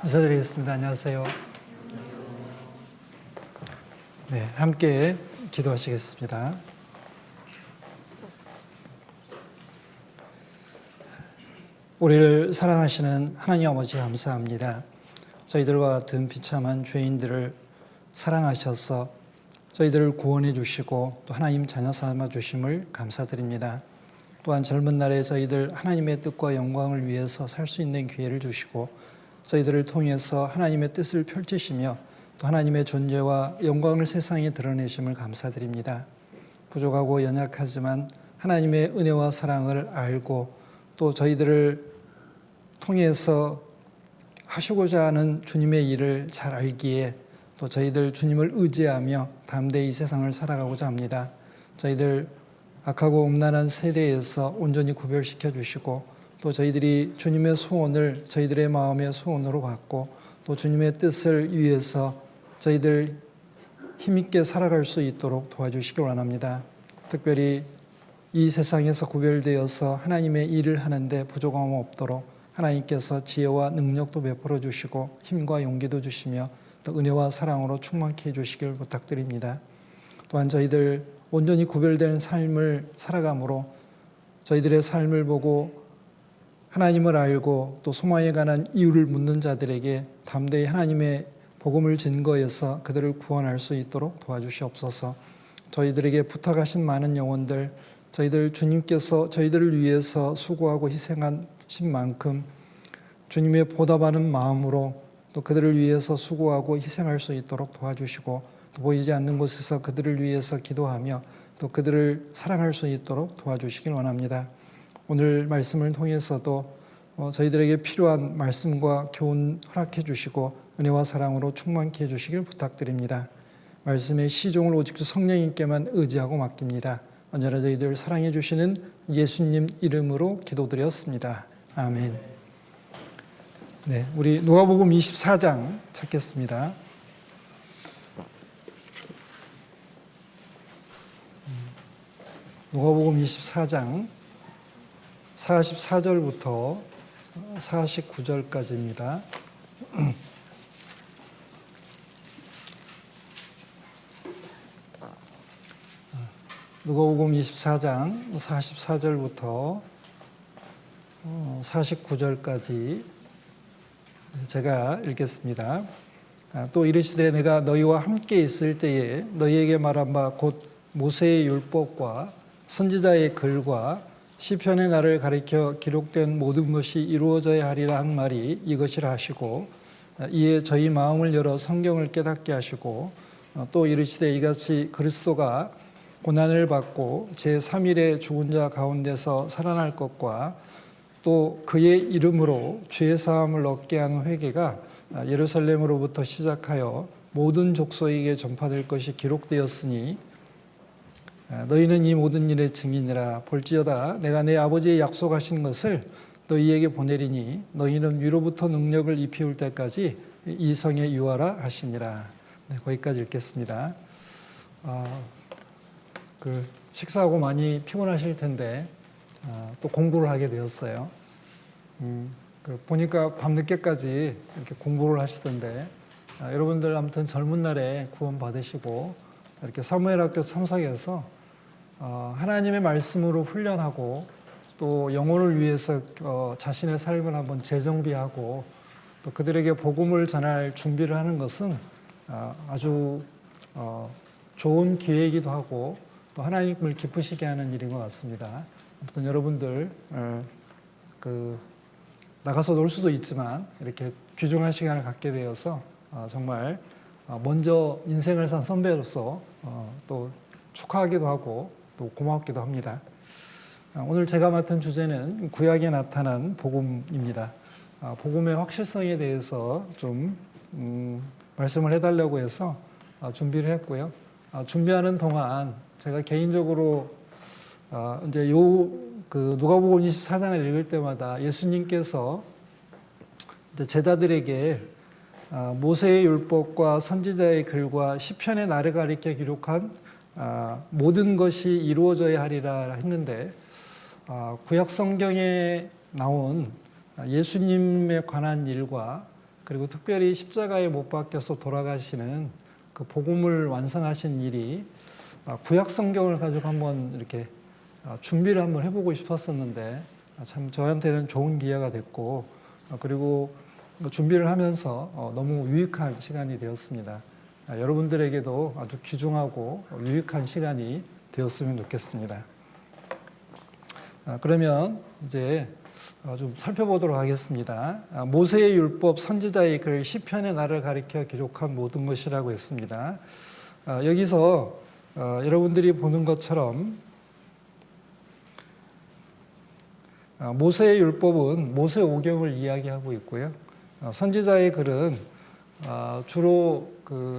인사드리겠습니다. 안녕하세요. 네, 함께 기도하시겠습니다. 우리를 사랑하시는 하나님 아버지 감사합니다. 저희들과 같은 비참한 죄인들을 사랑하셔서 저희들을 구원해 주시고 또 하나님 자녀 삼아 주심을 감사드립니다. 또한 젊은 날에 저희들 하나님의 뜻과 영광을 위해서 살 수 있는 기회를 주시고 저희들을 통해서 하나님의 뜻을 펼치시며 또 하나님의 존재와 영광을 세상에 드러내심을 감사드립니다. 부족하고 연약하지만 하나님의 은혜와 사랑을 알고 또 저희들을 통해서 하시고자 하는 주님의 일을 잘 알기에 또 저희들 주님을 의지하며 담대히 이 세상을 살아가고자 합니다. 저희들 악하고 음란한 세대에서 온전히 구별시켜 주시고 또 저희들이 주님의 소원을 저희들의 마음의 소원으로 받고 또 주님의 뜻을 위해서 저희들 힘있게 살아갈 수 있도록 도와주시기 원합니다. 특별히 이 세상에서 구별되어서 하나님의 일을 하는데 부족함 없도록 하나님께서 지혜와 능력도 베풀어 주시고 힘과 용기도 주시며 또 은혜와 사랑으로 충만케 해주시길 부탁드립니다. 또한 저희들 온전히 구별된 삶을 살아감으로 저희들의 삶을 보고 하나님을 알고 또 소망에 관한 이유를 묻는 자들에게 담대히 하나님의 복음을 증거해서 그들을 구원할 수 있도록 도와주시옵소서. 저희들에게 부탁하신 많은 영혼들, 저희들 주님께서 저희들을 위해서 수고하고 희생하신 만큼 주님의 보답하는 마음으로 또 그들을 위해서 수고하고 희생할 수 있도록 도와주시고 또 보이지 않는 곳에서 그들을 위해서 기도하며 또 그들을 사랑할 수 있도록 도와주시길 원합니다. 오늘 말씀을 통해서도 저희들에게 필요한 말씀과 교훈 허락해 주시고 은혜와 사랑으로 충만케 해주시길 부탁드립니다. 말씀의 시종을 오직 성령님께만 의지하고 맡깁니다. 언제나 저희들 사랑해 주시는 예수님 이름으로 기도드렸습니다. 아멘. 네, 우리 누가복음 24장 찾겠습니다. 누가복음 24장 44절부터 49절까지입니다. 누가복음 24장 44절부터 49절까지 제가 읽겠습니다. 또 이르시되 내가 너희와 함께 있을 때에 너희에게 말한 바 곧 모세의 율법과 선지자의 글과 시편의 나를 가리켜 기록된 모든 것이 이루어져야 하리라 한 말이 이것이라 하시고 이에 저희 마음을 열어 성경을 깨닫게 하시고 또 이르시되 이같이 그리스도가 고난을 받고 제3일에 죽은 자 가운데서 살아날 것과 또 그의 이름으로 죄 사함을 얻게 하는 회개가 예루살렘으로부터 시작하여 모든 족속에게 전파될 것이 기록되었으니 너희는 이 모든 일의 증인이라. 볼지어다 내가 내 아버지의 약속하신 것을 너희에게 보내리니 너희는 위로부터 능력을 입히울 때까지 이 성에 유하라 하시니라. 네, 거기까지 읽겠습니다. 식사하고 많이 피곤하실 텐데 또 공부를 하게 되었어요. 보니까 밤늦게까지 이렇게 공부를 하시던데 여러분들 아무튼 젊은 날에 구원 받으시고 이렇게 사무엘학교 참석해서 하나님의 말씀으로 훈련하고 또 영혼을 위해서 자신의 삶을 한번 재정비하고 또 그들에게 복음을 전할 준비를 하는 것은 아주 좋은 기회이기도 하고 또 하나님을 기쁘시게 하는 일인 것 같습니다. 아무튼 여러분들 나가서 놀 수도 있지만 이렇게 귀중한 시간을 갖게 되어서 정말 먼저 인생을 산 선배로서 또 축하하기도 하고 또 고맙기도 합니다. 오늘 제가 맡은 주제는 구약에 나타난 복음입니다. 복음의 확실성에 대해서 좀 말씀을 해달라고 해서 준비를 했고요. 준비하는 동안 제가 개인적으로 이제 누가복음 24장을 읽을 때마다 예수님께서 이제 제자들에게 모세의 율법과 선지자의 글과 시편의 나를 가리켜 기록한 모든 것이 이루어져야 하리라 했는데 구약 성경에 나온 예수님에 관한 일과 그리고 특별히 십자가에 못 박혀서 돌아가시는 그 복음을 완성하신 일이 구약 성경을 가지고 한번 이렇게 준비를 한번 해보고 싶었었는데 참 저한테는 좋은 기회가 됐고 그리고 준비를 하면서 너무 유익한 시간이 되었습니다. 여러분들에게도 아주 귀중하고 유익한 시간이 되었으면 좋겠습니다. 그러면 이제 좀 살펴보도록 하겠습니다. 모세의 율법, 선지자의 글, 시편의 나를 가리켜 기록한 모든 것이라고 했습니다. 여기서 여러분들이 보는 것처럼 모세의 율법은 모세 오경을 이야기하고 있고요. 선지자의 글은 주로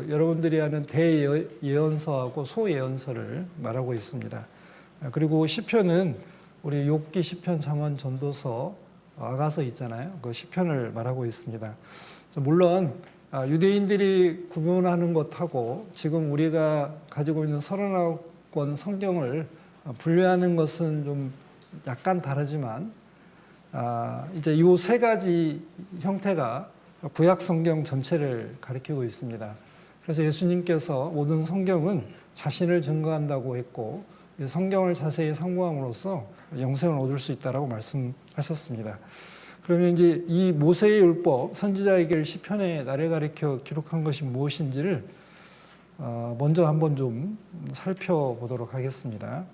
여러분들이 아는 대예언서하고 소예언서를 말하고 있습니다. 그리고 시편은 우리 욥기, 시편, 잠언, 전도서, 아가서 있잖아요. 그 시편을 말하고 있습니다. 물론 유대인들이 구분하는 것하고 지금 우리가 가지고 있는 39권 성경을 분류하는 것은 좀 약간 다르지만 이제 이 세 가지 형태가 구약 성경 전체를 가리키고 있습니다. 그래서 예수님께서 모든 성경은 자신을 증거한다고 했고 성경을 자세히 상고함으로써 영생을 얻을 수 있다라고 말씀하셨습니다. 그러면 이제 이 모세의 율법, 선지자의 글, 시편의 나를 가리켜 기록한 것이 무엇인지를 먼저 한번 좀 살펴보도록 하겠습니다.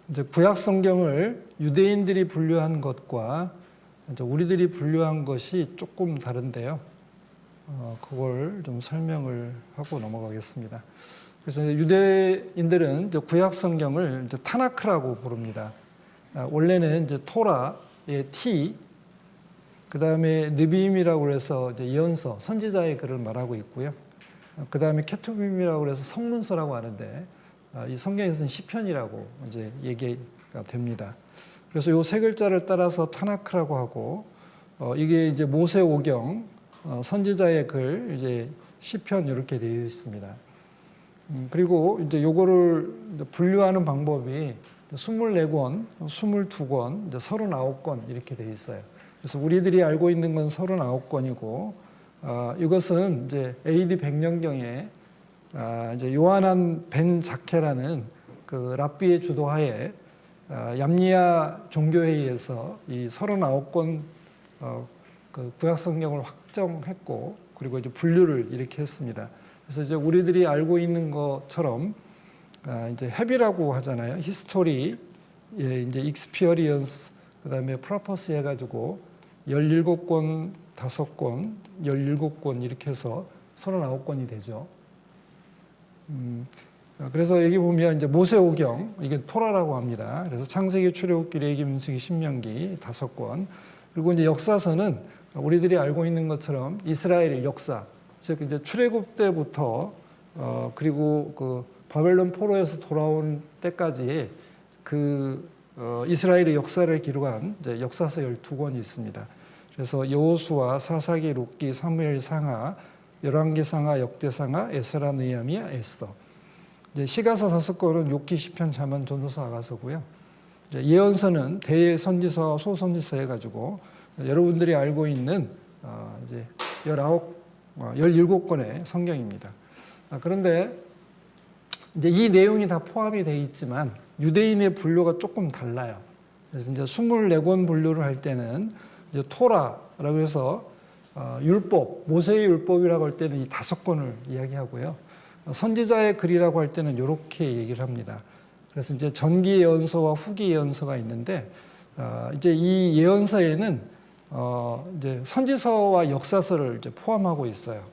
이제 구약 성경을 유대인들이 분류한 것과 이제 우리들이 분류한 것이 조금 다른데요. 그걸 좀 설명을 하고 넘어가겠습니다. 그래서 유대인들은 이제 구약 성경을 이제 타나크라고 부릅니다. 원래는 이제 토라의 티, 그 다음에 느비임이라고 해서 이제 예언서, 선지자의 글을 말하고 있고요. 그 다음에 케투빔이라고 해서 성문서라고 하는데 이 성경에서는 시편이라고 이제 얘기가 됩니다. 그래서 이 세 글자를 따라서 타나크라고 하고 이게 이제 모세 오경, 선지자의 글, 이제 시편 이렇게 되어 있습니다. 그리고 이제 요거를 분류하는 방법이 24권, 22권, 이제 39권 이렇게 되어 있어요. 그래서 우리들이 알고 있는 건 39권이고 이것은 이제 AD 100년경에 이제 요하난 벤 자케라는 그 랍비의 주도하에 얌리아 종교회의에서 이 39권 그 구약 성경을 확정했고 그리고 이제 분류를 이렇게 했습니다. 그래서 이제 우리들이 알고 있는 것처럼 이제 헤비라고 하잖아요. 히스토리, 이제 익스피어리언스, 그다음에 프로퍼스 해가지고 17권, 5권, 17권 이렇게 해서 39권이 되죠. 그래서 여기 보면 이제 모세오경, 이게 토라라고 합니다. 그래서 창세기, 출애굽기, 레위기, 민수기, 신명기 5권. 그리고 이제 역사서는 우리들이 알고 있는 것처럼 이스라엘의 역사, 즉 이제 출애굽 때부터 그리고 그 바벨론 포로에서 돌아온 때까지 그 이스라엘의 역사를 기록한 이제 역사서 12권이 있습니다. 그래서 여호수아, 사사기, 룻기, 사무엘 상하, 열왕기상하, 역대상하, 에스라, 느헤미야, 에스더. 이제 시가서 5권은 욥기, 시편, 잠언, 전도서, 아가서고요. 예언서는 대선지서와 소선지서 해가지고 여러분들이 알고 있는 이제 17권의 성경입니다. 그런데 이제 이 내용이 다 포함이 되어 있지만 유대인의 분류가 조금 달라요. 그래서 이제 24권 분류를 할 때는 이제 토라라고 해서 율법, 모세의 율법이라고 할 때는 이 5권을 이야기하고요. 선지자의 글이라고 할 때는 이렇게 얘기를 합니다. 그래서 이제 전기 예언서와 후기 예언서가 있는데 이제 이 예언서에는 이제 선지서와 역사서를 이제 포함하고 있어요.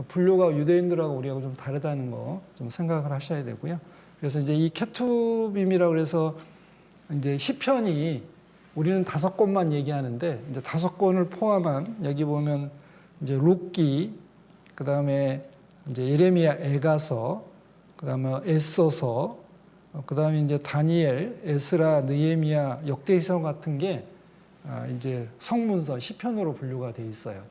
분류가 유대인들하고 우리하고 좀 다르다는 거 좀 생각을 하셔야 되고요. 그래서 이제 이 케투빔이라고 해서 이제 시편이 우리는 5권만 얘기하는데 이제 5권을 포함한 여기 보면 이제 룻기, 그 다음에 이제 예레미야 애가서, 그 다음에 에서서, 그 다음에 이제 다니엘, 에스라, 느헤미야, 역대서 같은 게 이제 성문서, 시편으로 분류가 돼 있어요.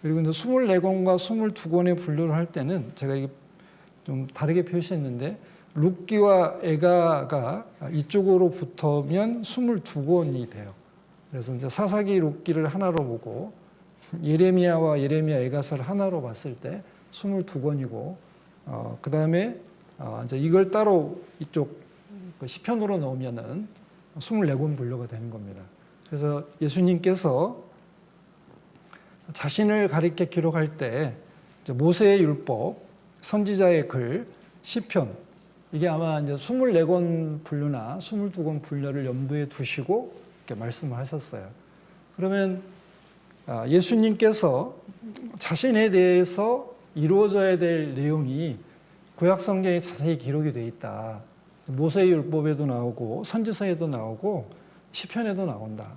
그리고 이제 24권과 22권의 분류를 할 때는 제가 이게 좀 다르게 표시했는데 룻기와 에가가 이쪽으로 붙으면 22권이 돼요. 그래서 이제 사사기 룻기를 하나로 보고 예레미야와 예레미야 에가서를 하나로 봤을 때 22권이고 그 다음에 이제 이걸 따로 이쪽 시편으로 넣으면은 24권 분류가 되는 겁니다. 그래서 예수님께서 자신을 가리켜 기록할 때 모세의 율법, 선지자의 글, 시편 이게 아마 이제 24권 분류나 22권 분류를 염두에 두시고 이렇게 말씀을 하셨어요. 그러면 예수님께서 자신에 대해서 이루어져야 될 내용이 구약 성경에 자세히 기록이 되어 있다. 모세의 율법에도 나오고 선지서에도 나오고 시편에도 나온다.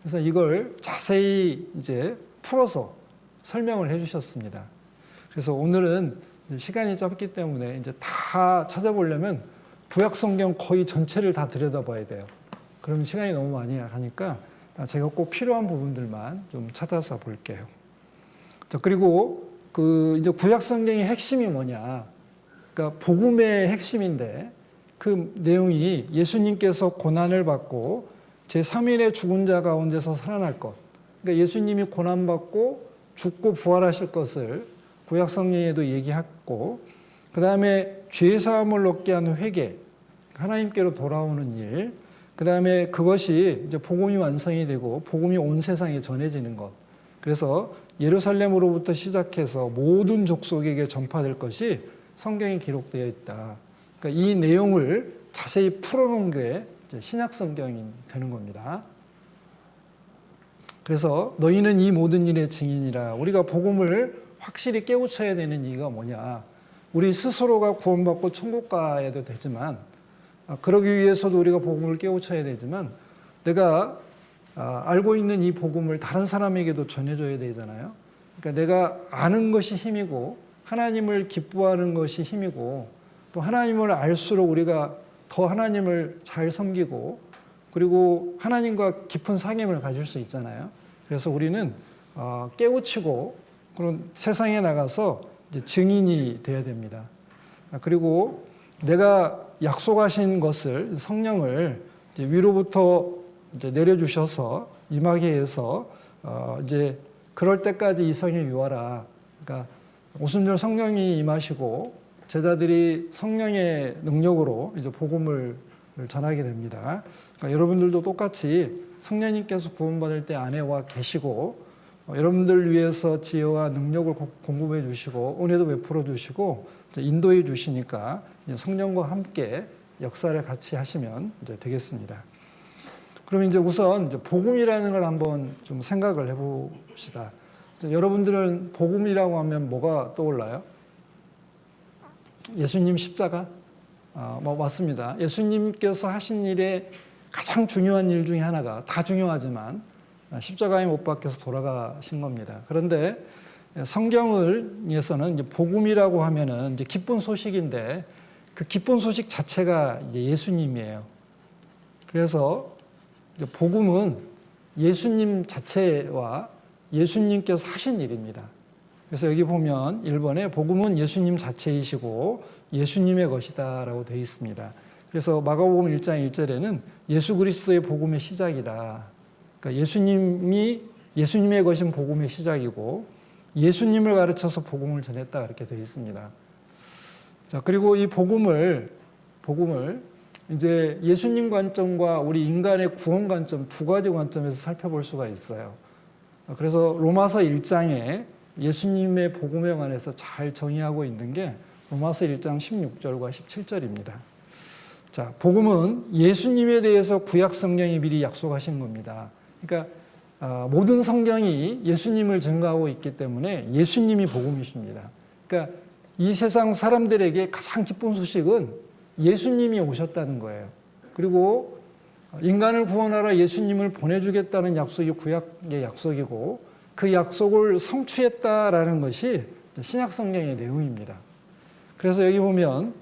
그래서 이걸 자세히 이제 풀어서 설명을 해주셨습니다. 그래서 오늘은 시간이 짧기 때문에 이제 다 찾아보려면 구약 성경 거의 전체를 다 들여다봐야 돼요. 그러면 시간이 너무 많이 가니까 제가 꼭 필요한 부분들만 좀 찾아서 볼게요. 자, 그리고 이제 구약 성경의 핵심이 뭐냐? 그러니까 복음의 핵심인데 그 내용이 예수님께서 고난을 받고 제3일의 죽은 자 가운데서 살아날 것. 그러니까 예수님이 고난받고 죽고 부활하실 것을 구약 성경에도 얘기했고, 그 다음에 죄 사함을 얻게 하는 회개, 하나님께로 돌아오는 일, 그 다음에 그것이 이제 복음이 완성이 되고 복음이 온 세상에 전해지는 것. 그래서 예루살렘으로부터 시작해서 모든 족속에게 전파될 것이 성경에 기록되어 있다. 그러니까 이 내용을 자세히 풀어놓은 게 신약 성경이 되는 겁니다. 그래서 너희는 이 모든 일의 증인이라. 우리가 복음을 확실히 깨우쳐야 되는 이유가 뭐냐. 우리 스스로가 구원받고 천국 가야도 되지만 그러기 위해서도 우리가 복음을 깨우쳐야 되지만 내가 알고 있는 이 복음을 다른 사람에게도 전해줘야 되잖아요. 그러니까 내가 아는 것이 힘이고 하나님을 기뻐하는 것이 힘이고 또 하나님을 알수록 우리가 더 하나님을 잘 섬기고 그리고 하나님과 깊은 상임을 가질 수 있잖아요. 그래서 우리는 깨우치고 그런 세상에 나가서 이제 증인이 되어야 됩니다. 그리고 내가 약속하신 것을 성령을 이제 위로부터 이제 내려주셔서 임하게 해서 이제 그럴 때까지 이성에 유하라. 그러니까 오순절 성령이 임하시고 제자들이 성령의 능력으로 이제 복음을 전하게 됩니다. 그러니까 여러분들도 똑같이 성령님께서 구원받을 때 안에 계시고 여러분들 위해서 지혜와 능력을 공급해 주시고 은혜도 베풀어 주시고 인도해 주시니까 성령과 함께 역사를 같이 하시면 이제 되겠습니다. 그럼 이제 우선 이제 복음이라는 걸 한번 좀 생각을 해봅시다. 여러분들은 복음이라고 하면 뭐가 떠올라요? 예수님 십자가? 맞습니다. 예수님께서 하신 일의 가장 중요한 일 중에 하나가 다 중요하지만 십자가에 못 박혀서 돌아가신 겁니다. 그런데 성경에서는 이제 복음이라고 하면은 이제 기쁜 소식인데 그 기쁜 소식 자체가 이제 예수님이에요. 그래서 이제 복음은 예수님 자체와 예수님께서 하신 일입니다. 그래서 여기 보면 1번에 복음은 예수님 자체이시고 예수님의 것이다라고 되어 있습니다. 그래서 마가복음 1장 1절에는 예수 그리스도의 복음의 시작이다. 그러니까 예수님의 것인 복음의 시작이고 예수님을 가르쳐서 복음을 전했다 이렇게 되어 있습니다. 자, 그리고 이 복음을 이제 예수님 관점과 우리 인간의 구원 관점 두 가지 관점에서 살펴볼 수가 있어요. 그래서 로마서 1장에 예수님의 복음에 관해서 잘 정의하고 있는 게 로마서 1장 16절과 17절입니다. 자, 복음은 예수님에 대해서 구약 성경이 미리 약속하신 겁니다. 그러니까 모든 성경이 예수님을 증거하고 있기 때문에 예수님이 복음이십니다. 그러니까 이 세상 사람들에게 가장 기쁜 소식은 예수님이 오셨다는 거예요. 그리고 인간을 구원하러 예수님을 보내주겠다는 약속이 구약의 약속이고 그 약속을 성취했다라는 것이 신약 성경의 내용입니다. 그래서 여기 보면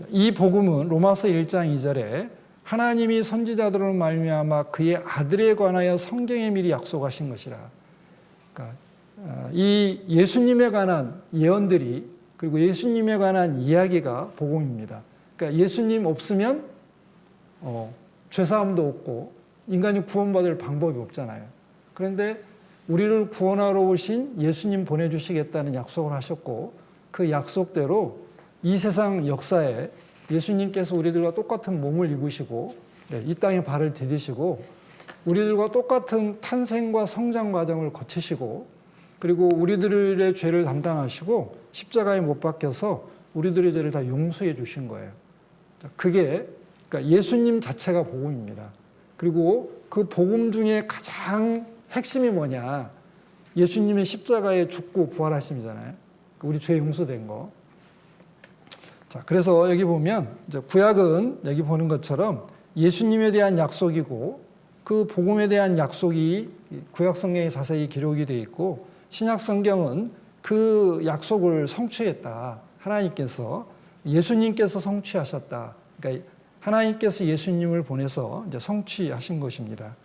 이 복음은 로마서 1장 2절에 하나님이 선지자들로 말미암아 그의 아들에 관하여 성경에 미리 약속하신 것이라. 그러니까 이 예수님에 관한 예언들이 그리고 예수님에 관한 이야기가 복음입니다. 그러니까 그러니까 예수님 없으면 죄사함도 없고 인간이 구원받을 방법이 없잖아요. 그런데 우리를 구원하러 오신 예수님 보내주시겠다는 약속을 하셨고 그 약속대로 이 세상 역사에 예수님께서 우리들과 똑같은 몸을 입으시고 이 땅에 발을 디디시고 우리들과 똑같은 탄생과 성장 과정을 거치시고 그리고 우리들의 죄를 담당하시고 십자가에 못 박혀서 우리들의 죄를 다 용서해 주신 거예요. 그게 그러니까 예수님 자체가 복음입니다. 그리고 그 복음 중에 가장 핵심이 뭐냐? 예수님의 십자가에 죽고 부활하심이잖아요. 우리 죄 용서된 거. 자, 그래서 여기 보면 이제 구약은 여기 보는 것처럼 예수님에 대한 약속이고 그 복음에 대한 약속이 구약 성경에 자세히 기록이 되어 있고 신약 성경은 그 약속을 성취했다. 하나님께서 예수님께서 성취하셨다. 그러니까 하나님께서 예수님을 보내서 이제 성취하신 것입니다.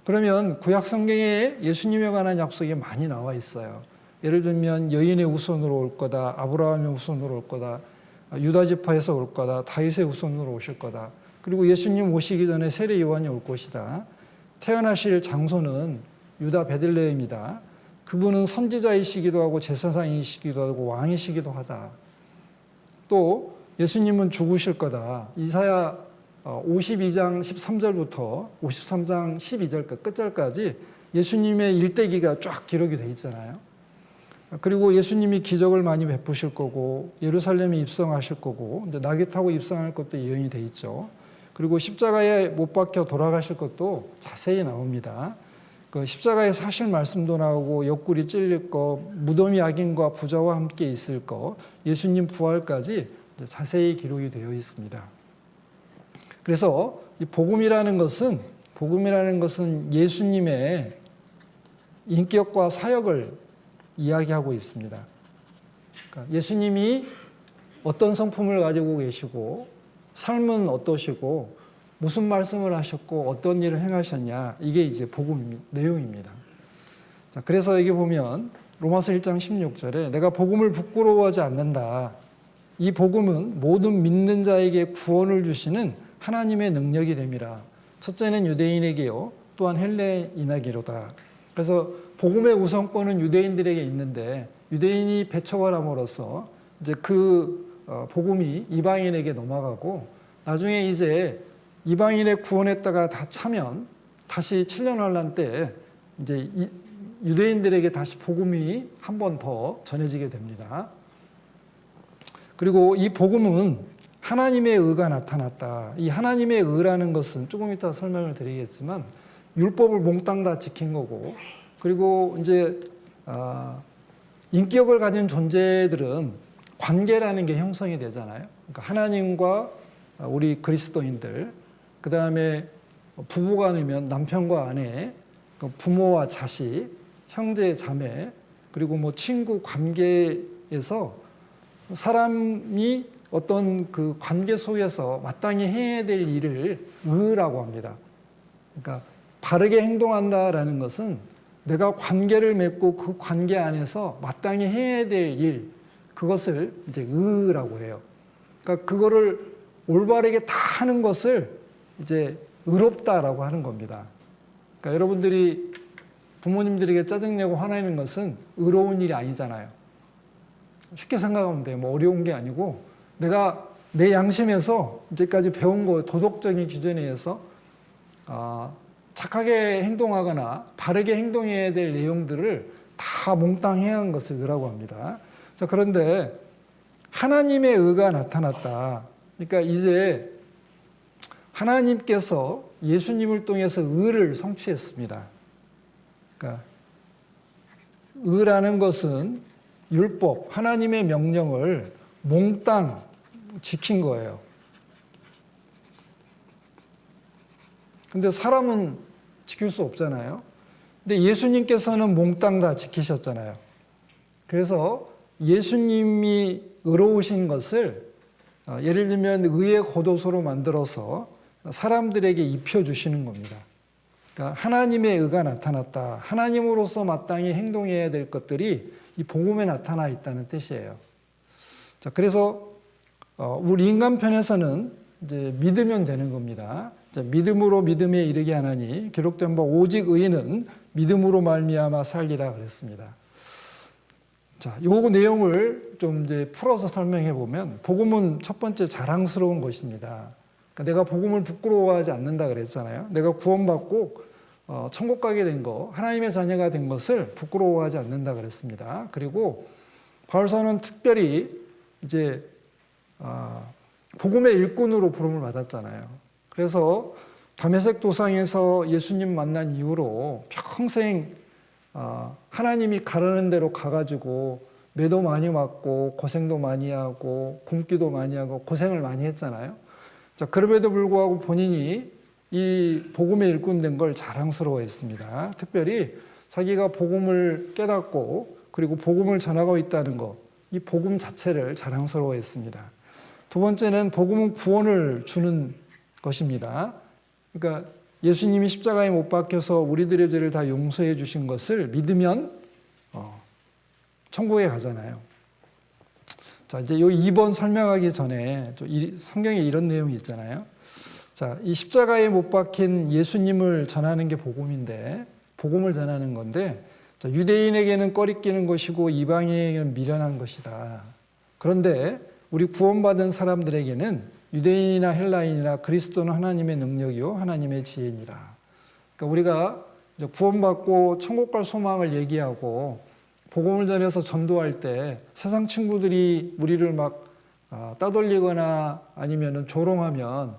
그러면 구약 성경에 예수님에 관한 약속이 많이 나와 있어요. 예를 들면 여인의 후손으로 올 거다, 아브라함의 후손으로 올 거다, 유다 지파에서 올 거다, 다윗의 후손으로 오실 거다. 그리고 예수님 오시기 전에 세례 요한이 올 것이다. 태어나실 장소는 유다 베들레헴이다. 그분은 선지자이시기도 하고 제사장이시기도 하고 왕이시기도 하다. 또 예수님은 죽으실 거다. 이사야 52장 13절부터 53장 12절 끝절까지 예수님의 일대기가 쫙 기록이 돼 있잖아요. 그리고 예수님이 기적을 많이 베푸실 거고 예루살렘에 입성하실 거고 이제 나귀 타고 입성할 것도 예언이 돼 있죠. 그리고 십자가에 못 박혀 돌아가실 것도 자세히 나옵니다. 그 십자가에 사실 말씀도 나오고 옆구리 찔릴 거, 무덤이 악인과 부자와 함께 있을 거, 예수님 부활까지 자세히 기록이 되어 있습니다. 그래서 이 복음이라는 것은 예수님의 인격과 사역을 이야기하고 있습니다. 그러니까 예수님이 어떤 성품을 가지고 계시고 삶은 어떠시고 무슨 말씀을 하셨고 어떤 일을 행하셨냐 이게 이제 복음 내용입니다. 자, 그래서 여기 보면 로마서 1장 16절에 내가 복음을 부끄러워하지 않는다. 이 복음은 모든 믿는 자에게 구원을 주시는 하나님의 능력이 됨이라. 첫째는 유대인에게요 또한 헬레인에게로다. 그래서 복음의 우선권은 유대인들에게 있는데 유대인이 배척을 함으로써 이제 그 복음이 이방인에게 넘어가고 나중에 이제 이방인의 구원했다가 다 차면 다시 7년 환란 때 이제 유대인들에게 다시 복음이 한 번 더 전해지게 됩니다. 그리고 이 복음은 하나님의 의가 나타났다. 이 하나님의 의라는 것은 조금 이따 설명을 드리겠지만 율법을 몽땅 다 지킨 거고 그리고 이제 인격을 가진 존재들은 관계라는 게 형성이 되잖아요. 그러니까 하나님과 우리 그리스도인들, 그 다음에 부부간이면 남편과 아내, 부모와 자식, 형제, 자매, 그리고 뭐 친구 관계에서 사람이 어떤 그 관계 속에서 마땅히 해야 될 일을 의라고 합니다. 그러니까 바르게 행동한다라는 것은 내가 관계를 맺고 그 관계 안에서 마땅히 해야 될 일, 그것을 이제 의라고 해요. 그러니까 그거를 올바르게 다 하는 것을 이제 의롭다라고 하는 겁니다. 그러니까 여러분들이 부모님들에게 짜증내고 화내는 것은 의로운 일이 아니잖아요. 쉽게 생각하면 돼요. 뭐 어려운 게 아니고 내가 내 양심에서 이제까지 배운 거 도덕적인 기준에 의해서 착하게 행동하거나 바르게 행동해야 될 내용들을 다 몽땅 해야 하는 것을 의라고 합니다. 자, 그런데 하나님의 의가 나타났다. 그러니까 이제 하나님께서 예수님을 통해서 의를 성취했습니다. 그러니까 의라는 것은 율법, 하나님의 명령을 몽땅 지킨 거예요. 근데 사람은 지킬 수 없잖아요. 근데 예수님께서는 몽땅 다 지키셨잖아요. 그래서 예수님이 의로우신 것을 예를 들면 의의 겉옷으로 만들어서 사람들에게 입혀주시는 겁니다. 그러니까 하나님의 의가 나타났다. 하나님으로서 마땅히 행동해야 될 것들이 이 복음에 나타나 있다는 뜻이에요. 자, 그래서 우리 인간 편에서는 이제 믿으면 되는 겁니다. 믿음으로 믿음에 이르게 하나니 기록된 바 오직 의인은 믿음으로 말미암아 살리라 그랬습니다. 자, 요 내용을 좀 이제 풀어서 설명해 보면 복음은 첫 번째 자랑스러운 것입니다. 그러니까 내가 복음을 부끄러워하지 않는다 그랬잖아요. 내가 구원받고 천국 가게 된 거, 하나님의 자녀가 된 것을 부끄러워하지 않는다 그랬습니다. 그리고 바울서는 특별히 이제 복음의 일꾼으로 부름을 받았잖아요. 그래서 다메섹 도상에서 예수님 만난 이후로 평생 하나님이 가라는 대로 가가지고 매도 많이 맞고 고생도 많이 하고 굶기도 많이 하고 고생을 많이 했잖아요. 자, 그럼에도 불구하고 본인이 이 복음의 일꾼 된 걸 자랑스러워했습니다. 특별히 자기가 복음을 깨닫고 그리고 복음을 전하고 있다는 것, 이 복음 자체를 자랑스러워했습니다. 두 번째는 복음은 구원을 주는 것입니다. 그러니까 예수님이 십자가에 못 박혀서 우리들의 죄를 다 용서해 주신 것을 믿으면 천국에 가잖아요. 자, 이제 요 2번 설명하기 전에 성경에 이런 내용이 있잖아요. 자, 이 십자가에 못 박힌 예수님을 전하는 게 복음인데, 복음을 전하는 건데, 자, 유대인에게는 꺼리끼는 것이고 이방인에게는 미련한 것이다. 그런데 우리 구원받은 사람들에게는 유대인이나 헬라인이나 그리스도는 하나님의 능력이요 하나님의 지혜니라. 그러니까 우리가 이제 구원받고 천국 갈 소망을 얘기하고 복음을 전해서 전도할 때 세상 친구들이 우리를 막 따돌리거나 아니면은 조롱하면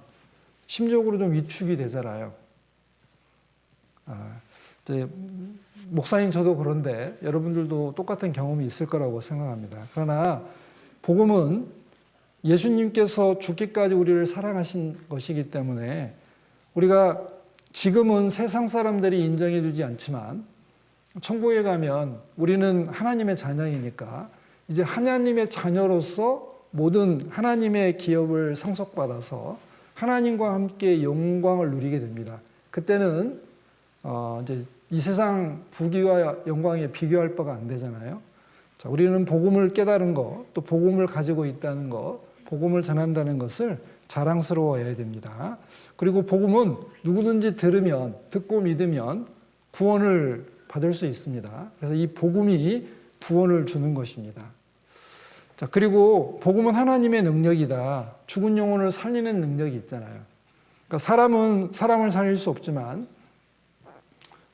심적으로 좀 위축이 되잖아요. 이제 목사님 저도 그런데 여러분들도 똑같은 경험이 있을 거라고 생각합니다. 그러나 복음은 예수님께서 죽기까지 우리를 사랑하신 것이기 때문에 우리가 지금은 세상 사람들이 인정해 주지 않지만 천국에 가면 우리는 하나님의 자녀이니까 이제 하나님의 자녀로서 모든 하나님의 기업을 상속받아서 하나님과 함께 영광을 누리게 됩니다. 그때는 이제 이 세상 부귀와 영광에 비교할 바가 안 되잖아요. 자, 우리는 복음을 깨달은 것, 또 복음을 가지고 있다는 것, 복음을 전한다는 것을 자랑스러워해야 됩니다. 그리고 복음은 누구든지 들으면, 듣고 믿으면 구원을 받을 수 있습니다. 그래서 이 복음이 구원을 주는 것입니다. 자, 그리고 복음은 하나님의 능력이다. 죽은 영혼을 살리는 능력이 있잖아요. 그러니까 사람은 사람을 살릴 수 없지만,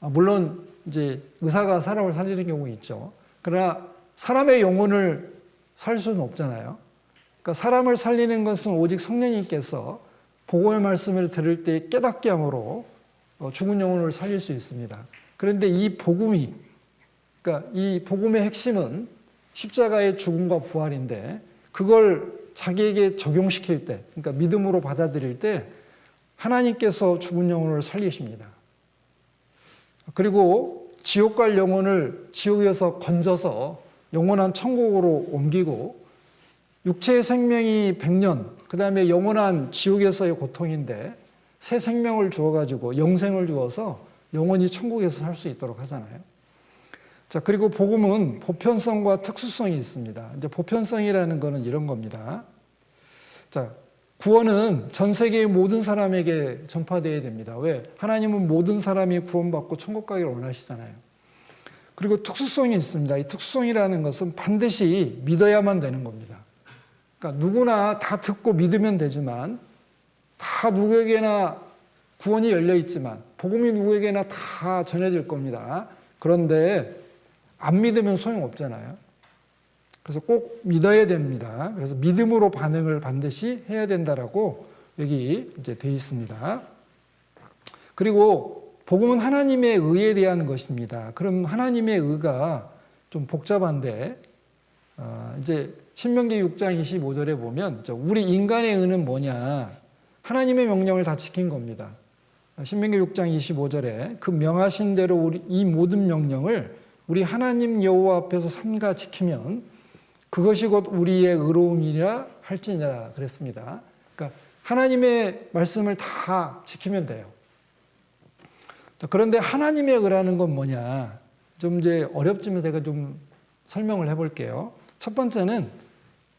물론 이제 의사가 사람을 살리는 경우 있죠. 그러나 사람의 영혼을 살 수는 없잖아요. 그러니까 사람을 살리는 것은 오직 성령님께서 복음의 말씀을 들을 때 깨닫게 함으로 죽은 영혼을 살릴 수 있습니다. 그런데 이 복음이, 그러니까 이 복음의 핵심은 십자가의 죽음과 부활인데 그걸 자기에게 적용시킬 때, 그러니까 믿음으로 받아들일 때 하나님께서 죽은 영혼을 살리십니다. 그리고 지옥 갈 영혼을 지옥에서 건져서 영원한 천국으로 옮기고 육체의 생명이 100년, 그 다음에 영원한 지옥에서의 고통인데 새 생명을 주어가지고 영생을 주어서 영원히 천국에서 살 수 있도록 하잖아요. 자, 그리고 복음은 보편성과 특수성이 있습니다. 이제 보편성이라는 것은 이런 겁니다. 자, 구원은 전 세계의 모든 사람에게 전파되어야 됩니다. 왜? 하나님은 모든 사람이 구원받고 천국 가기를 원하시잖아요. 그리고 특수성이 있습니다. 이 특수성이라는 것은 반드시 믿어야만 되는 겁니다. 그러니까 누구나 다 듣고 믿으면 되지만 다 누구에게나 구원이 열려 있지만 복음이 누구에게나 다 전해질 겁니다. 그런데 안 믿으면 소용없잖아요. 그래서 꼭 믿어야 됩니다. 그래서 믿음으로 반응을 반드시 해야 된다라고 여기 이제 돼 있습니다. 그리고 복음은 하나님의 의에 대한 것입니다. 그럼 하나님의 의가 좀 복잡한데 이제 신명기 6장 25절에 보면 우리 인간의 의는 뭐냐? 하나님의 명령을 다 지킨 겁니다. 신명기 6장 25절에 그 명하신 대로 우리 이 모든 명령을 우리 하나님 여호와 앞에서 삼가 지키면 그것이 곧 우리의 의로움이라 할지니라 그랬습니다. 그러니까 하나님의 말씀을 다 지키면 돼요. 그런데 하나님의 의라는 건 뭐냐? 좀 이제 어렵지만 제가 좀 설명을 해볼게요. 첫 번째는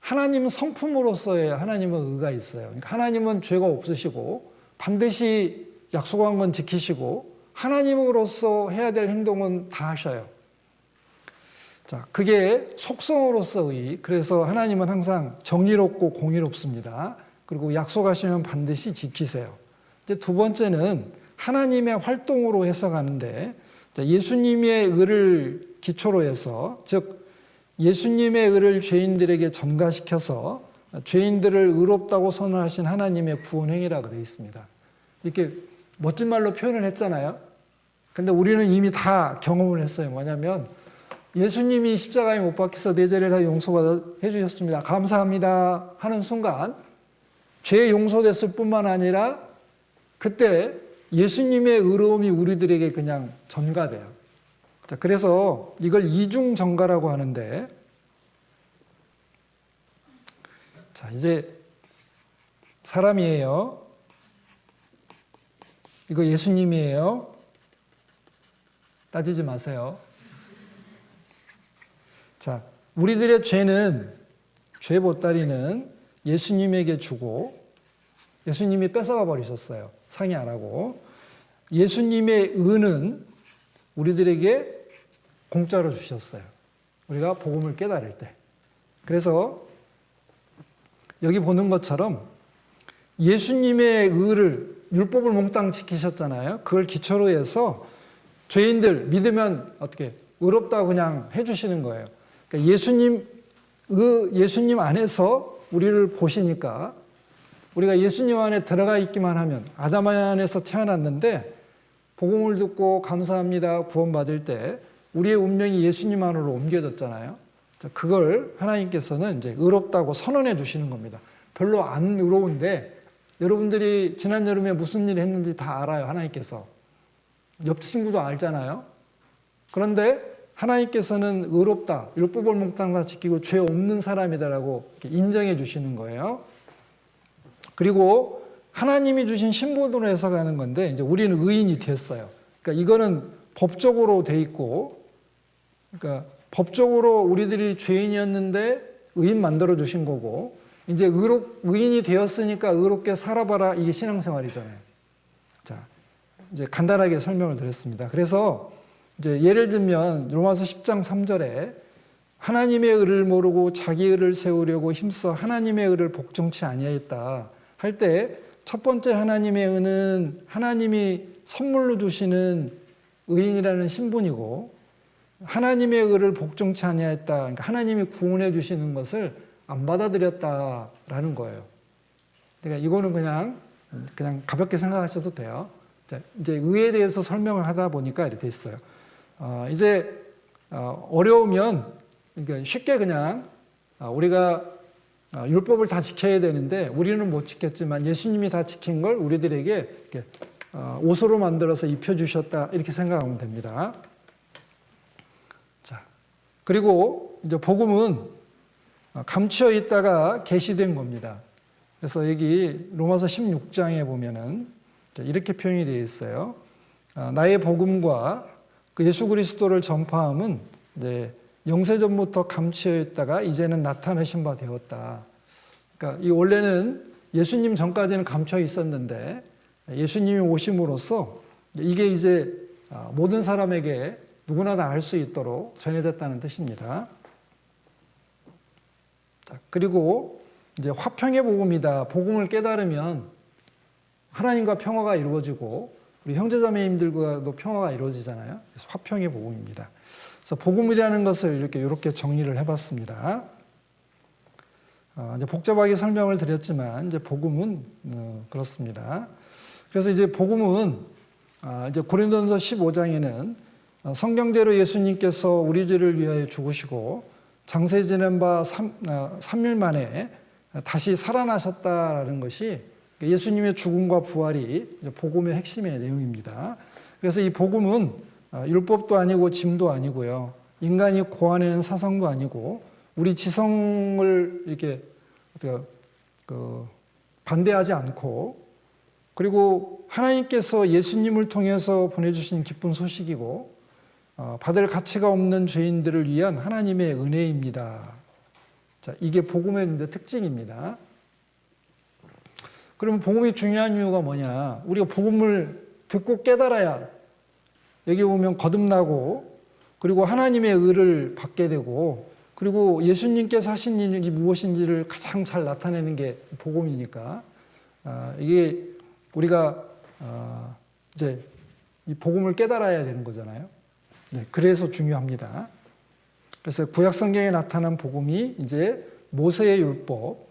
하나님 성품으로서의 하나님의 의가 있어요. 그러니까 하나님은 죄가 없으시고 반드시 약속한 건 지키시고 하나님으로서 해야 될 행동은 다 하셔요. 자, 그게 속성으로서의, 그래서 하나님은 항상 정의롭고 공의롭습니다. 그리고 약속하시면 반드시 지키세요. 이제 두 번째는 하나님의 활동으로 해석하는데, 예수님의 의를 기초로 해서, 즉 예수님의 의를 죄인들에게 전가시켜서 죄인들을 의롭다고 선언하신 하나님의 구원 행위라고 되어 있습니다. 이렇게 멋진 말로 표현을 했잖아요. 근데 우리는 이미 다 경험을 했어요. 뭐냐면 예수님이 십자가에 못 박혀서 내 죄를 다 용서받아 해주셨습니다. 감사합니다 하는 순간 죄 용서됐을 뿐만 아니라 그때 예수님의 의로움이 우리들에게 그냥 전가돼요. 자, 그래서 이걸 이중 전가라고 하는데, 자, 이제 사람이에요. 이거 예수님이에요. 따지지 마세요. 자, 우리들의 죄는, 죄 보따리는 예수님에게 주고 예수님이 뺏어가 버리셨어요. 상의 안 하고. 예수님의 의는 우리들에게 공짜로 주셨어요. 우리가 복음을 깨달을 때. 그래서 여기 보는 것처럼 예수님의 의를, 율법을 몽땅 지키셨잖아요. 그걸 기초로 해서 죄인들 믿으면 어떻게 의롭다고 그냥 해주시는 거예요. 그러니까 예수님 안에서 우리를 보시니까 우리가 예수님 안에 들어가 있기만 하면, 아담 안에서 태어났는데 복음을 듣고 감사합니다 구원받을 때 우리의 운명이 예수님 안으로 옮겨졌잖아요. 그걸 하나님께서는 이제 의롭다고 선언해 주시는 겁니다. 별로 안 의로운데 여러분들이 지난 여름에 무슨 일을 했는지 다 알아요. 하나님께서. 옆 친구도 알잖아요. 그런데 하나님께서는 의롭다, 율법을 몽땅 다 지키고 죄 없는 사람이다라고 인정해 주시는 거예요. 그리고 하나님이 주신 신분으로 해석하는 건데, 이제 우리는 의인이 됐어요. 그러니까 이거는 법적으로 돼 있고, 그러니까 법적으로 우리들이 죄인이었는데 의인 만들어 주신 거고, 이제 의인이 되었으니까 의롭게 살아봐라, 이게 신앙생활이잖아요. 자, 이제 간단하게 설명을 드렸습니다. 그래서 이제 예를 들면 로마서 10장 3절에 하나님의 의를 모르고 자기 의를 세우려고 힘써 하나님의 의를 복종치 아니하였다 할 때, 첫 번째 하나님의 의는 하나님이 선물로 주시는 의인이라는 신분이고, 하나님의 의를 복종치 아니하였다, 그러니까 하나님이 구원해 주시는 것을 안 받아들였다라는 거예요. 그러니까 이거는 그냥 가볍게 생각하셔도 돼요. 자, 이제 의에 대해서 설명을 하다 보니까 이렇게 됐어요. 이제 어려우면, 그러니까 쉽게 그냥 우리가 율법을 다 지켜야 되는데 우리는 못 지켰지만 예수님이 다 지킨 걸 우리들에게 이렇게 옷으로 만들어서 입혀주셨다, 이렇게 생각하면 됩니다. 자, 그리고 이제 복음은 감추어 있다가 계시된 겁니다. 그래서 여기 로마서 16장에 보면은 이렇게 표현이 되어 있어요. 나의 복음과 그 예수 그리스도를 전파함은 이제 영세전부터 감추어 있다가 이제는 나타내신 바 되었다. 그러니까 이 원래는 예수님 전까지는 감춰 있었는데 예수님이 오심으로써 이게 이제 모든 사람에게 누구나 다 알 수 있도록 전해졌다는 뜻입니다. 자, 그리고 이제 화평의 복음이다. 복음을 깨달으면 하나님과 평화가 이루어지고 우리 형제자매님들과도 평화가 이루어지잖아요. 그래서 화평의 복음입니다. 그래서 복음이라는 것을 이렇게 정리를 해봤습니다. 이제 복잡하게 설명을 드렸지만 이제 복음은 그렇습니다. 그래서 이제 복음은 이제 고린도전서 15장에는 성경대로 예수님께서 우리 죄를 위하여 죽으시고 장세 지낸 바 3일 만에 다시 살아나셨다라는 것이 예수님의 죽음과 부활이 복음의 핵심의 내용입니다. 그래서 이 복음은 율법도 아니고 짐도 아니고요. 인간이 고안해낸 사상도 아니고 우리 지성을 이렇게 반대하지 않고, 그리고 하나님께서 예수님을 통해서 보내주신 기쁜 소식이고 받을 가치가 없는 죄인들을 위한 하나님의 은혜입니다. 자, 이게 복음의 특징입니다. 그러면 복음이 중요한 이유가 뭐냐? 우리가 복음을 듣고 깨달아야 여기 보면 거듭나고 그리고 하나님의 의를 받게 되고 그리고 예수님께서 하신 일이 무엇인지를 가장 잘 나타내는 게 복음이니까 이게 우리가 이제 이 복음을 깨달아야 되는 거잖아요. 네, 그래서 중요합니다. 그래서 구약 성경에 나타난 복음이 이제 모세의 율법,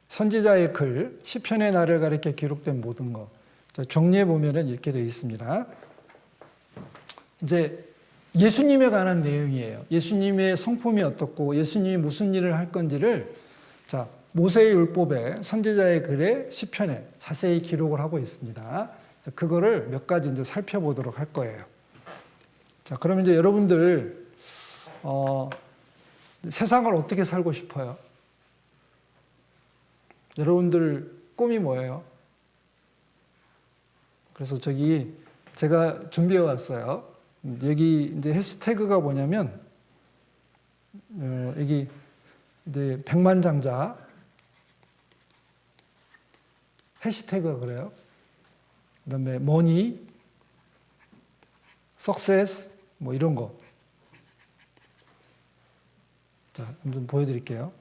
선지자의 글, 시편의 날을 가리켜 기록된 모든 것. 정리해 보면은 이렇게 되어 있습니다. 이제 예수님에 관한 내용이에요. 예수님의 성품이 어떻고 예수님이 무슨 일을 할 건지를 자, 모세의 율법에 선지자의 글에 시편에 자세히 기록을 하고 있습니다. 자, 그거를 몇 가지 이제 살펴보도록 할 거예요. 자, 그러면 이제 여러분들 세상을 어떻게 살고 싶어요? 여러분들 꿈이 뭐예요? 그래서 저기 제가 준비해 왔어요. 여기 이제 해시태그가 뭐냐면 여기 이제 백만장자 해시태그가 그래요. 그다음에 머니, 석세스 뭐 이런 거. 자, 한번 보여드릴게요.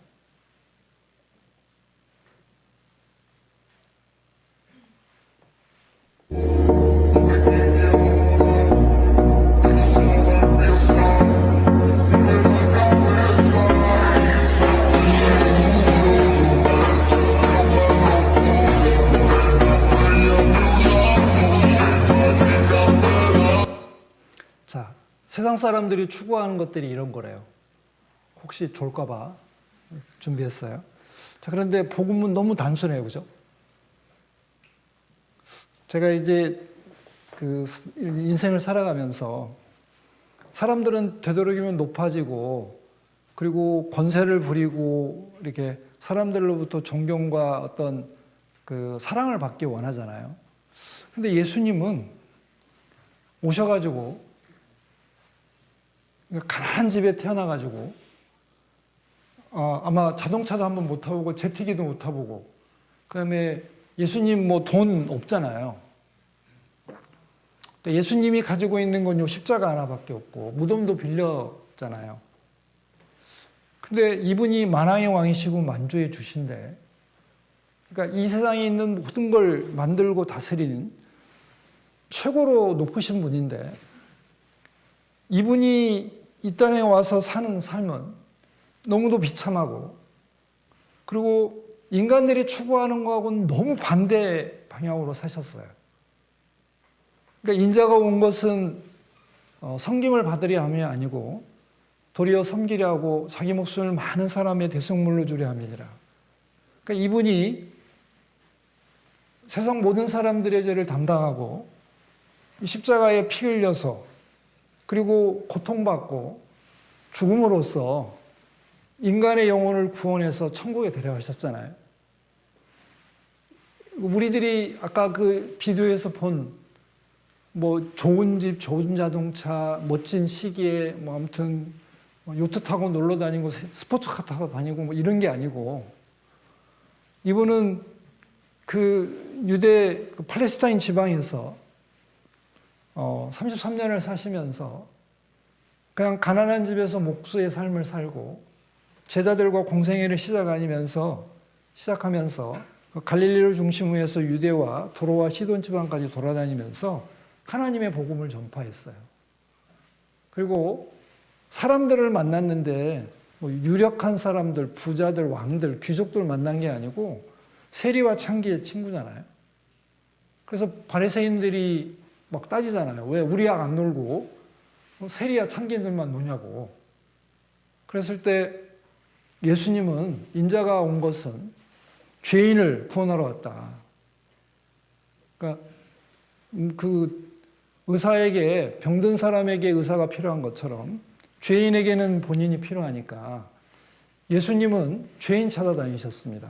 자, 세상 사람들이 추구하는 것들이 이런 거래요. 혹시 좋을까봐 준비했어요. 자, 그런데 복음은 너무 단순해요, 그죠? 제가 이제 그 인생을 살아가면서 사람들은 되도록이면 높아지고 그리고 권세를 부리고 이렇게 사람들로부터 존경과 어떤 그 사랑을 받기 원하잖아요. 근데 예수님은 오셔가지고 가난한 집에 태어나가지고 아마 자동차도 한번 못 타보고 제트기도 못 타보고 그다음에 예수님 뭐 돈 없잖아요. 예수님이 가지고 있는 건 요 십자가 하나밖에 없고 무덤도 빌렸잖아요. 근데 이분이 만왕의 왕이시고 만주의 주신데 그러니까 이 세상에 있는 모든 걸 만들고 다스리는 최고로 높으신 분인데 이분이 이 땅에 와서 사는 삶은 너무도 비참하고 그리고 인간들이 추구하는 거하고는 너무 반대 방향으로 사셨어요. 그러니까 인자가 온 것은 섬김을 받으려 함이 아니고 도리어 섬기려 하고 자기 목숨을 많은 사람의 대속물로 주려 함이니라. 그러니까 이분이 세상 모든 사람들의 죄를 담당하고 십자가에 피 흘려서 그리고 고통받고 죽음으로써 인간의 영혼을 구원해서 천국에 데려가셨잖아요. 우리들이 아까 그 비디오에서 본 뭐 좋은 집, 좋은 자동차, 멋진 시기에 뭐 아무튼 요트 타고 놀러 다니고 스포츠카 타고 다니고 뭐 이런 게 아니고 이분은 그 유대 그 팔레스타인 지방에서 33년을 사시면서 그냥 가난한 집에서 목수의 삶을 살고 제자들과 공생애를 시작하면서 갈릴리를 중심으로 해서 유대와 도로와 시돈 지방까지 돌아다니면서 하나님의 복음을 전파했어요. 그리고 사람들을 만났는데 뭐 유력한 사람들, 부자들, 왕들, 귀족들 만난 게 아니고 세리와 창기의 친구잖아요. 그래서 바리새인들이 막 따지잖아요. 왜 우리 약 안 놀고 세리와 창기들만 노냐고. 그랬을 때 예수님은 인자가 온 것은 죄인을 구원하러 왔다. 그러니까 그 의사에게 병든 사람에게 의사가 필요한 것처럼 죄인에게는 본인이 필요하니까 예수님은 죄인 찾아다니셨습니다.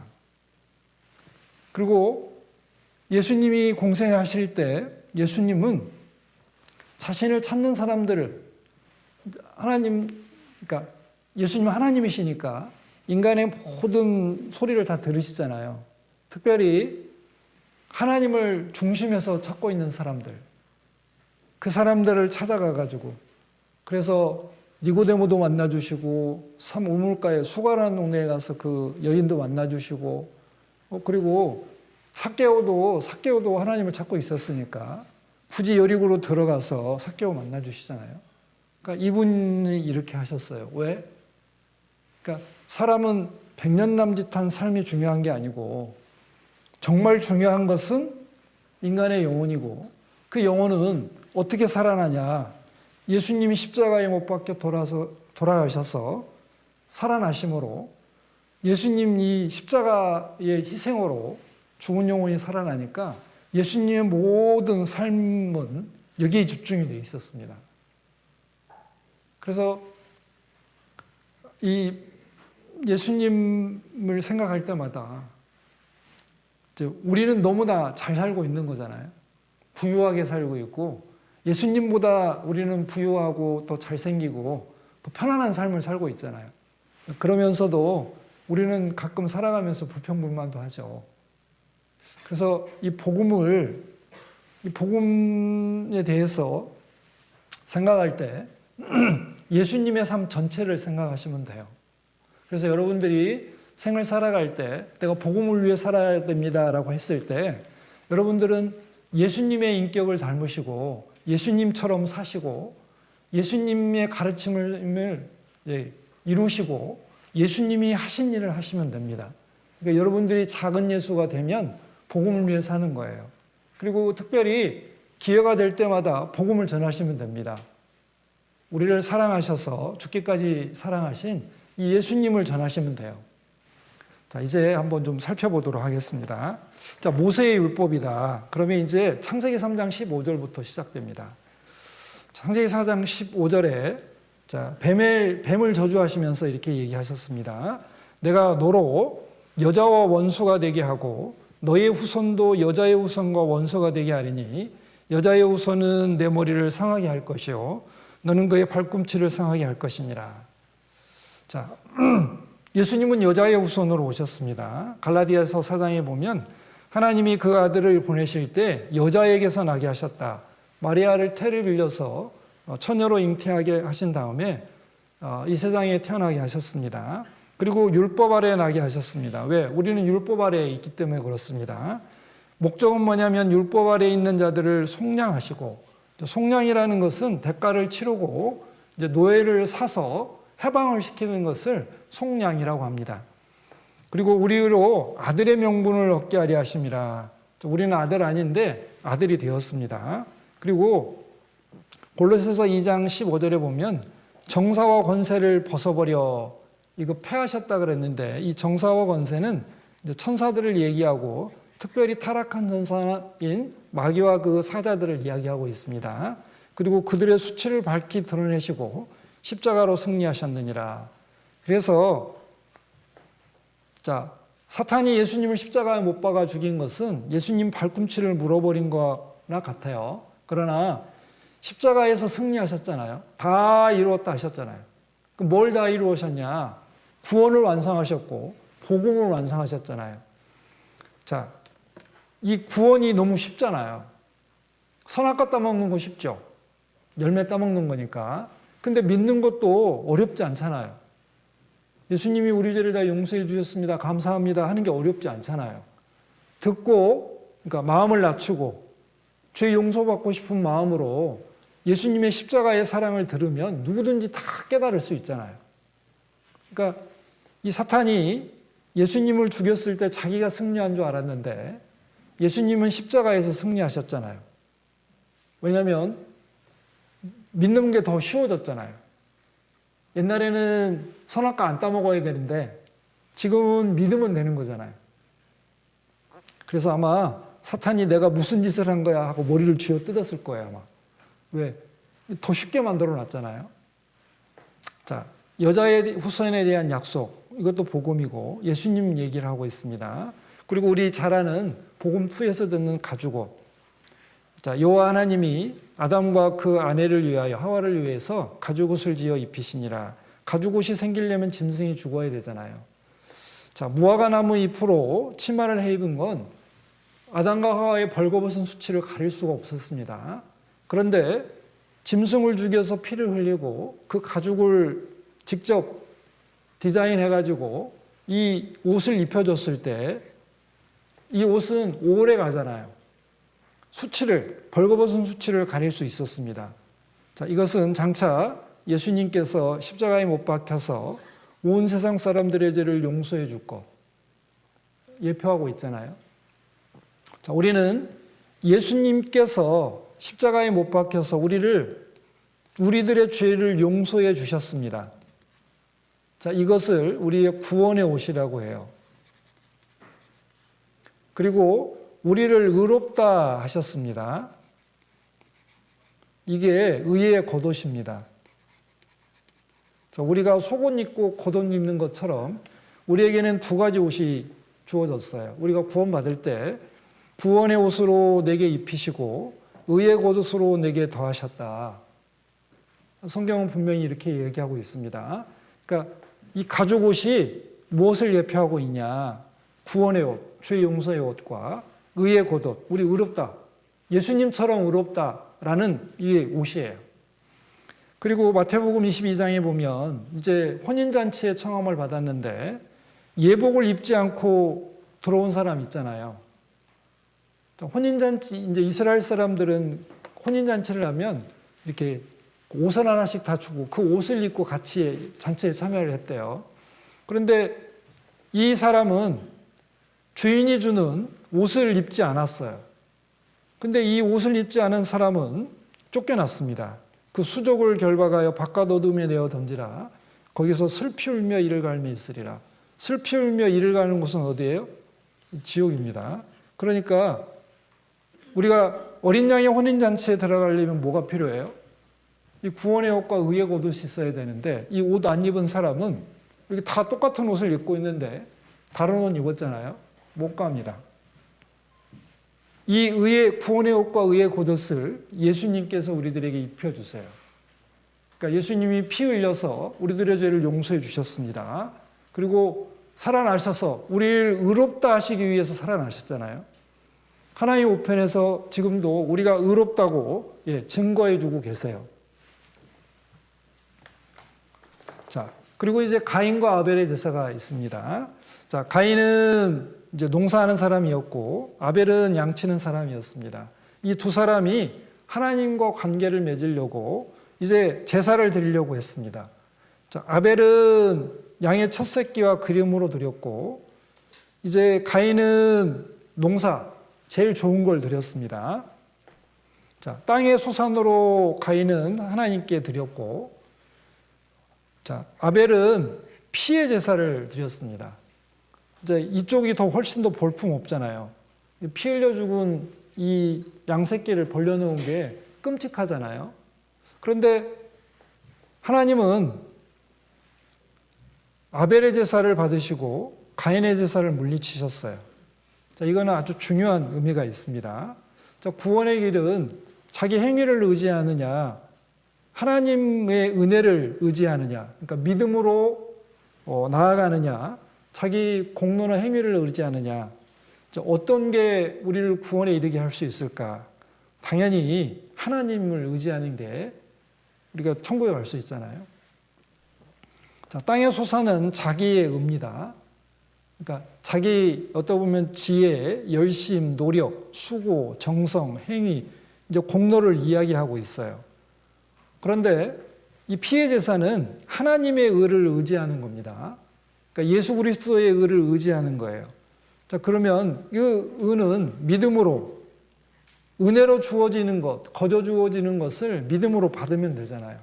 그리고 예수님이 공생하실 때 예수님은 자신을 찾는 사람들을 그러니까 예수님은 하나님이시니까 인간의 모든 소리를 다 들으시잖아요. 특별히 하나님을 중심에서 찾고 있는 사람들, 그 사람들을 찾아가가지고, 그래서 니고데모도 만나주시고, 삼 우물가에 수가라는 동네에 가서 그 여인도 만나주시고, 그리고 삭개오도 하나님을 찾고 있었으니까 굳이 여리고로 들어가서 삭개오 만나주시잖아요. 그러니까 이분이 이렇게 하셨어요. 왜? 그러니까 사람은 백년남짓한 삶이 중요한 게 아니고 정말 중요한 것은 인간의 영혼이고, 그 영혼은 어떻게 살아나냐? 예수님이 십자가에 못 박혀 돌아가셔서 살아나심으로, 예수님 이 십자가의 희생으로 죽은 영혼이 살아나니까 예수님의 모든 삶은 여기에 집중이 되어 있었습니다. 그래서 이 예수님을 생각할 때마다 우리는 너무나 잘 살고 있는 거잖아요. 부유하게 살고 있고, 예수님보다 우리는 부유하고 더 잘생기고 더 편안한 삶을 살고 있잖아요. 그러면서도 우리는 가끔 살아가면서 불평불만도 하죠. 그래서 이 복음에 대해서 생각할 때 예수님의 삶 전체를 생각하시면 돼요. 그래서 여러분들이 생을 살아갈 때 내가 복음을 위해 살아야 됩니다라고 했을 때 여러분들은 예수님의 인격을 닮으시고 예수님처럼 사시고 예수님의 가르침을 이루시고 예수님이 하신 일을 하시면 됩니다. 그러니까 여러분들이 작은 예수가 되면 복음을 위해 사는 거예요. 그리고 특별히 기회가 될 때마다 복음을 전하시면 됩니다. 우리를 사랑하셔서 죽기까지 사랑하신 이 예수님을 전하시면 돼요. 자, 이제 한번 좀 살펴보도록 하겠습니다. 자, 모세의 율법이다. 그러면 이제 창세기 3장 15절부터 시작됩니다. 창세기 4장 15절에 자, 뱀을 저주하시면서 이렇게 얘기하셨습니다. 내가 너로 여자와 원수가 되게 하고 너의 후손도 여자의 후손과 원수가 되게 하리니 여자의 후손은 내 머리를 상하게 할 것이요 너는 그의 발꿈치를 상하게 할 것이니라. 자, 예수님은 여자의 후손으로 오셨습니다. 갈라디아서 4장에 보면 하나님이 그 아들을 보내실 때 여자에게서 나게 하셨다. 마리아를 태를 빌려서 처녀로 잉태하게 하신 다음에 이 세상에 태어나게 하셨습니다. 그리고 율법 아래에 나게 하셨습니다. 왜? 우리는 율법 아래에 있기 때문에 그렇습니다. 목적은 뭐냐면 율법 아래에 있는 자들을 속량하시고, 속량이라는 것은 대가를 치르고 이제 노예를 사서 해방을 시키는 것을 속량이라고 합니다. 그리고 우리로 아들의 명분을 얻게 하려 하심이라. 우리는 아들 아닌데 아들이 되었습니다. 그리고 골로새서 2장 15절에 보면 정사와 권세를 벗어버려, 이거 폐하셨다 그랬는데 이 정사와 권세는 이제 천사들을 얘기하고 특별히 타락한 천사인 마귀와 그 사자들을 이야기하고 있습니다. 그리고 그들의 수치를 밝히 드러내시고 십자가로 승리하셨느니라. 그래서 자, 사탄이 예수님을 십자가에 못 박아 죽인 것은 예수님 발꿈치를 물어버린 거나 같아요. 그러나 십자가에서 승리하셨잖아요. 다 이루었다 하셨잖아요. 뭘 다 이루셨냐? 구원을 완성하셨고 복음을 완성하셨잖아요. 자, 이 구원이 너무 쉽잖아요. 선악과 따먹는 거 쉽죠. 열매 따먹는 거니까. 근데 믿는 것도 어렵지 않잖아요. 예수님이 우리 죄를 다 용서해 주셨습니다. 감사합니다. 하는 게 어렵지 않잖아요. 듣고, 그러니까 마음을 낮추고 죄 용서받고 싶은 마음으로 예수님의 십자가의 사랑을 들으면 누구든지 다 깨달을 수 있잖아요. 그러니까 이 사탄이 예수님을 죽였을 때 자기가 승리한 줄 알았는데 예수님은 십자가에서 승리하셨잖아요. 왜냐하면 믿는 게 더 쉬워졌잖아요. 옛날에는 선악과 안 따먹어야 되는데 지금은 믿으면 되는 거잖아요. 그래서 아마 사탄이 내가 무슨 짓을 한 거야 하고 머리를 쥐어 뜯었을 거예요, 아마. 왜? 더 쉽게 만들어 놨잖아요. 자, 여자의 후손에 대한 약속, 이것도 복음이고 예수님 얘기를 하고 있습니다. 그리고 우리 잘 아는 복음 2에서 듣는 가죽옷. 자, 여호와 하나님이 아담과 그 아내를 위하여 하와를 위해서 가죽옷을 지어 입히시니라. 가죽옷이 생기려면 짐승이 죽어야 되잖아요. 자, 무화과 나무 잎으로 치마를 해 입은 건 아담과 하와의 벌거벗은 수치를 가릴 수가 없었습니다. 그런데 짐승을 죽여서 피를 흘리고 그 가죽을 직접 디자인해가지고 이 옷을 입혀줬을 때 이 옷은 오래 가잖아요. 벌거벗은 수치를 가릴 수 있었습니다. 자, 이것은 장차 예수님께서 십자가에 못 박혀서 온 세상 사람들의 죄를 용서해 줄 것 예표하고 있잖아요. 자, 우리는 예수님께서 십자가에 못 박혀서 우리들의 죄를 용서해 주셨습니다. 자, 이것을 우리의 구원의 옷이라고 해요. 그리고 우리를 의롭다 하셨습니다. 이게 의의 겉옷입니다. 우리가 속옷 입고 겉옷 입는 것처럼 우리에게는 두 가지 옷이 주어졌어요. 우리가 구원받을 때 구원의 옷으로 내게 입히시고 의의 겉옷으로 내게 더하셨다. 성경은 분명히 이렇게 얘기하고 있습니다. 그러니까 이 가죽 옷이 무엇을 예표하고 있냐? 구원의 옷, 죄 용서의 옷과 의의 겉옷, 우리 의롭다. 예수님처럼 의롭다라는 이 옷이에요. 그리고 마태복음 22장에 보면 이제 혼인잔치의 청함을 받았는데 예복을 입지 않고 들어온 사람 있잖아요. 혼인잔치, 이제 이스라엘 사람들은 혼인잔치를 하면 이렇게 옷을 하나씩 다 주고 그 옷을 입고 같이 잔치에 참여를 했대요. 그런데 이 사람은 주인이 주는 옷을 입지 않았어요. 근데 이 옷을 입지 않은 사람은 쫓겨났습니다. 그 수족을 결박하여 바깥 어둠에 내어 던지라. 거기서 슬피 울며 이를 갈며 있으리라. 슬피 울며 이를 가는 곳은 어디예요? 지옥입니다. 그러니까 우리가 어린 양의 혼인잔치에 들어가려면 뭐가 필요해요? 이 구원의 옷과 의의 겉옷이 있어야 되는데 이 옷 안 입은 사람은 이렇게 다 똑같은 옷을 입고 있는데 다른 옷 입었잖아요. 못 갑니다. 이 구원의 옷과 의의 겉옷을 예수님께서 우리들에게 입혀주세요. 그러니까 예수님이 피 흘려서 우리들의 죄를 용서해 주셨습니다. 그리고 살아나셔서 우리를 의롭다 하시기 위해서 살아나셨잖아요. 하나님 우편에서 지금도 우리가 의롭다고 증거해 주고 계세요. 자, 그리고 이제 가인과 아벨의 제사가 있습니다. 자, 가인은 이제 농사하는 사람이었고 아벨은 양치는 사람이었습니다. 이 두 사람이 하나님과 관계를 맺으려고 이제 제사를 드리려고 했습니다. 자, 아벨은 양의 첫 새끼와 기름으로 드렸고 이제 가인은 농사 제일 좋은 걸 드렸습니다. 자, 땅의 소산으로 가인은 하나님께 드렸고 자, 아벨은 피의 제사를 드렸습니다. 이제 이쪽이 더 훨씬 더 볼품 없잖아요. 피 흘려 죽은 이 양새끼를 벌려놓은 게 끔찍하잖아요. 그런데 하나님은 아벨의 제사를 받으시고 가인의 제사를 물리치셨어요. 자, 이거는 아주 중요한 의미가 있습니다. 자, 구원의 길은 자기 행위를 의지하느냐, 하나님의 은혜를 의지하느냐, 그러니까 믿음으로 나아가느냐, 자기 공로나 행위를 의지하느냐, 어떤 게 우리를 구원에 이르게 할 수 있을까? 당연히 하나님을 의지하는 게 우리가 천국에 갈 수 있잖아요. 자, 땅의 소산은 자기의 의입니다. 그러니까 자기 어떻게 보면 지혜, 열심, 노력, 수고, 정성, 행위, 이제 공로를 이야기하고 있어요. 그런데 이 피의 제사는 하나님의 의를 의지하는 겁니다. 그러니까 예수 그리스도의 의를 의지하는 거예요. 자, 그러면 이 의는 믿음으로, 은혜로 주어지는 것, 거저 주어지는 것을 믿음으로 받으면 되잖아요.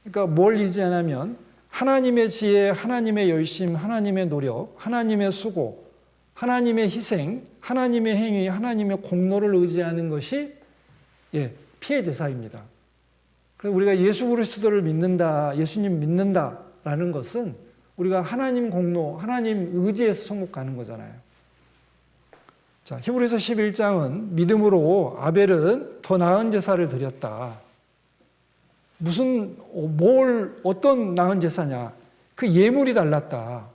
그러니까 뭘 의지하냐면 하나님의 지혜, 하나님의 열심, 하나님의 노력, 하나님의 수고, 하나님의 희생, 하나님의 행위, 하나님의 공로를 의지하는 것이 피의 제사입니다. 그래서 우리가 예수 그리스도를 믿는다, 예수님 믿는다라는 것은 우리가 하나님 공로, 하나님 의지에서 천국 가는 거잖아요. 자, 히브리서 11장은 믿음으로 아벨은 더 나은 제사를 드렸다. 어떤 나은 제사냐? 그 예물이 달랐다.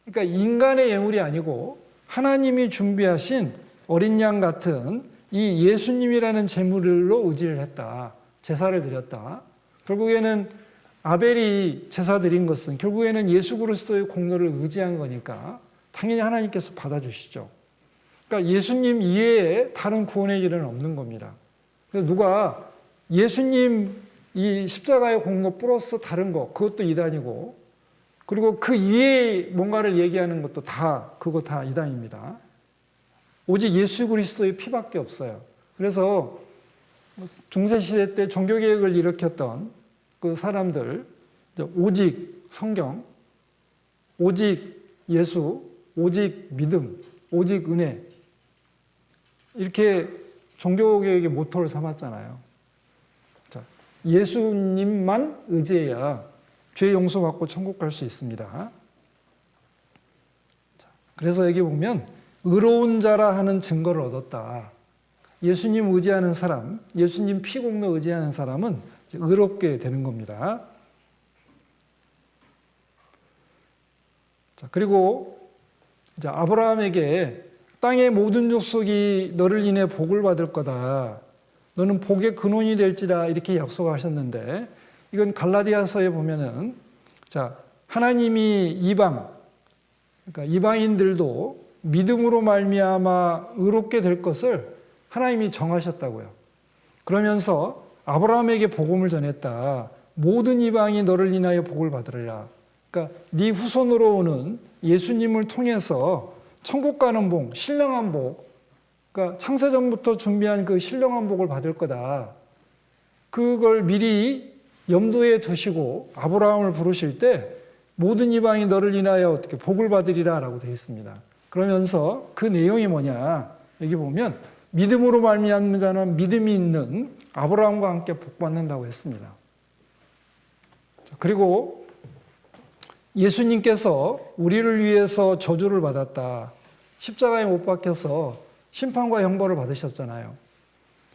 그러니까 인간의 예물이 아니고 하나님이 준비하신 어린 양 같은 이 예수님이라는 제물로 의지를 했다. 제사를 드렸다. 결국에는 아벨이 제사 드린 것은 결국에는 예수 그리스도의 공로를 의지한 거니까 당연히 하나님께서 받아주시죠. 그러니까 예수님 이외에 다른 구원의 길은 없는 겁니다. 그래서 누가 예수님 이 십자가의 공로 플러스 다른 거 그것도 이단이고 그리고 그 이외에 뭔가를 얘기하는 것도 그거 다 이단입니다. 오직 예수 그리스도의 피밖에 없어요. 그래서 중세시대 때 종교개혁을 일으켰던 그 사람들 오직 성경, 오직 예수, 오직 믿음, 오직 은혜 이렇게 종교개혁의 모토를 삼았잖아요. 자, 예수님만 의지해야 죄 용서받고 천국 갈 수 있습니다. 자, 그래서 여기 보면 의로운 자라 하는 증거를 얻었다. 예수님 의지하는 사람, 예수님 피공로 의지하는 사람은 의롭게 되는 겁니다. 자, 그리고 이제 아브라함에게 땅의 모든 족속이 너를 인해 복을 받을 거다. 너는 복의 근원이 될지라 이렇게 약속하셨는데 이건 갈라디아서에 보면은 자, 하나님이 그러니까 이방인들도 믿음으로 말미암아 의롭게 될 것을 하나님이 정하셨다고요. 그러면서 아브라함에게 복음을 전했다. 모든 이방이 너를 인하여 복을 받으리라. 그러니까 네 후손으로 오는 예수님을 통해서 천국 가는 복, 신령한 복, 그러니까 창세전부터 준비한 그 신령한 복을 받을 거다. 그걸 미리 염두에 두시고 아브라함을 부르실 때 모든 이방이 너를 인하여 어떻게 복을 받으리라 라고 되어 있습니다. 그러면서 그 내용이 뭐냐? 여기 보면 믿음으로 말미암는 자는 믿음이 있는 아브라함과 함께 복받는다고 했습니다. 그리고 예수님께서 우리를 위해서 저주를 받았다. 십자가에 못 박혀서 심판과 형벌을 받으셨잖아요.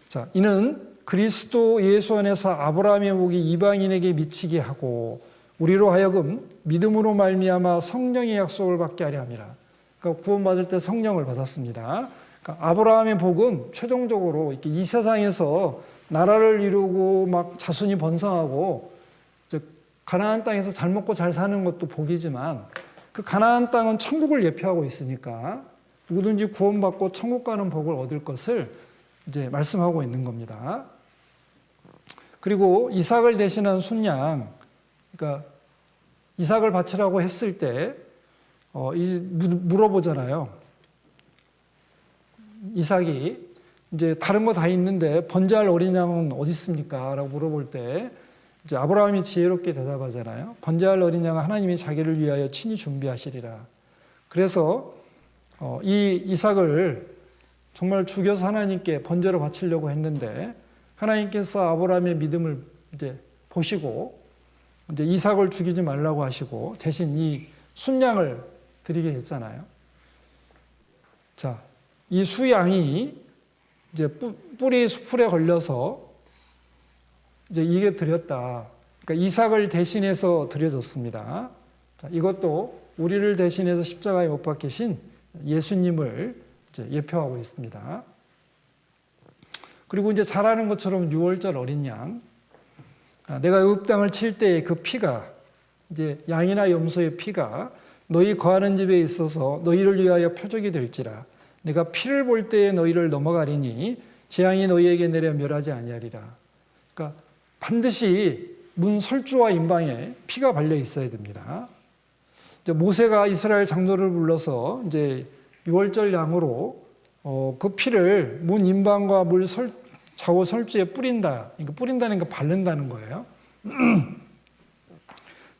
자, 이는 그리스도 예수 안에서 아브라함의 복이 이방인에게 미치게 하고 우리로 하여금 믿음으로 말미암아 성령의 약속을 받게 하려 함이라. 그러니까 구원받을 때 성령을 받았습니다. 그러니까 아브라함의 복은 최종적으로 이렇게 이 세상에서 나라를 이루고 막 자손이 번성하고 가나안 땅에서 잘 먹고 잘 사는 것도 복이지만 그 가나안 땅은 천국을 예표하고 있으니까 누구든지 구원받고 천국 가는 복을 얻을 것을 이제 말씀하고 있는 겁니다. 그리고 이삭을 대신한 순양, 그러니까 이삭을 바치라고 했을 때 물어보잖아요. 이삭이 이제 다른 거 다 있는데 번제할 어린 양은 어디 있습니까? 라고 물어볼 때 이제 아브라함이 지혜롭게 대답하잖아요. 번제할 어린 양은 하나님이 자기를 위하여 친히 준비하시리라. 그래서 이 이삭을 정말 죽여서 하나님께 번제로 바치려고 했는데 하나님께서 아브라함의 믿음을 이제 보시고 이제 이삭을 죽이지 말라고 하시고 대신 이 순양을 드리게 했잖아요. 자, 이 수양이 이제 뿌리 수풀에 걸려서 이제 이게 드렸다. 그러니까 이삭을 대신해서 드려졌습니다. 자, 이것도 우리를 대신해서 십자가에 못 박히신 예수님을 이제 예표하고 있습니다. 그리고 이제 잘 아는 것처럼 6월절 어린 양. 내가 애굽 땅을 칠 때의 그 피가 이제 양이나 염소의 피가 너희 거하는 집에 있어서 너희를 위하여 표적이 될지라. 내가 피를 볼 때에 너희를 넘어가리니 재앙이 너희에게 내려 멸하지 아니하리라. 그러니까 반드시 문 설주와 임방에 피가 발려 있어야 됩니다. 이제 모세가 이스라엘 장로를 불러서 이제 6월절 양으로 그 피를 문 임방과 물 좌우 설주에 뿌린다. 그러니까 뿌린다는 게 바른다는 거예요.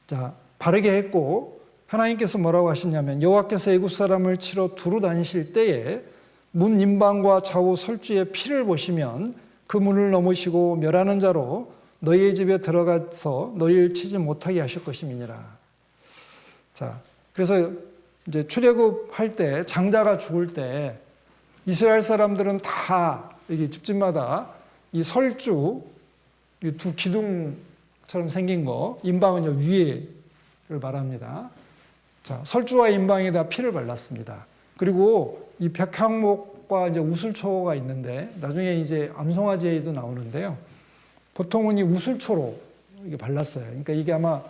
자, 바르게 했고 하나님께서 뭐라고 하시냐면 여호와께서 애굽 사람을 치러 두루 다니실 때에 문 임방과 좌우 설주에 피를 보시면 그 문을 넘으시고 멸하는 자로 너희의 집에 들어가서 너희를 치지 못하게 하실 것임이니라. 자, 그래서 이제 출애굽할 때 장자가 죽을 때 이스라엘 사람들은 다 이게 집집마다 이 설주 이 두 기둥처럼 생긴 거 임방은 위에를 말합니다. 자, 설주와 임방에다 피를 발랐습니다. 그리고 이 백향목과 이제 우슬초가 있는데 나중에 이제 암송아지에도 나오는데요. 보통은 이 우슬초로 이게 발랐어요. 그러니까 이게 아마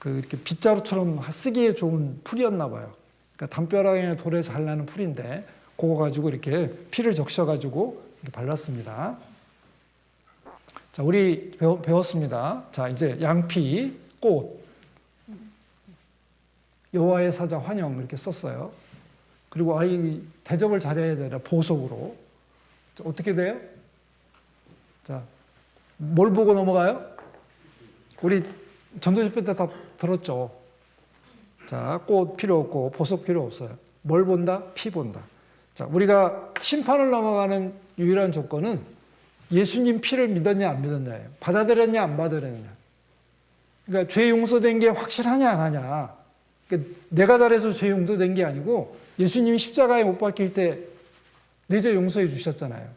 이렇게 빗자루처럼 쓰기에 좋은 풀이었나 봐요. 그러니까 담벼락이나 돌에 잘 나는 풀인데 그거 가지고 이렇게 피를 적셔가지고 이렇게 발랐습니다. 자, 우리 배웠습니다. 자, 이제 양피, 꽃, 여호와의 사자 환영 이렇게 썼어요. 그리고 대접을 잘해야 되나 보석으로. 자, 어떻게 돼요? 자, 뭘 보고 넘어가요? 우리 전도 집회 때 다 들었죠. 자, 꽃 필요 없고 보석 필요 없어요. 뭘 본다? 피 본다. 자, 우리가 심판을 넘어가는 유일한 조건은 예수님 피를 믿었냐 안 믿었냐예요. 받아들였냐 안 받아들였냐. 그러니까 죄 용서된 게 확실하냐 안 하냐. 그러니까 내가 잘해서 죄 용서된 게 아니고 예수님이 십자가에 못 박힐 때 내 죄 용서해 주셨잖아요.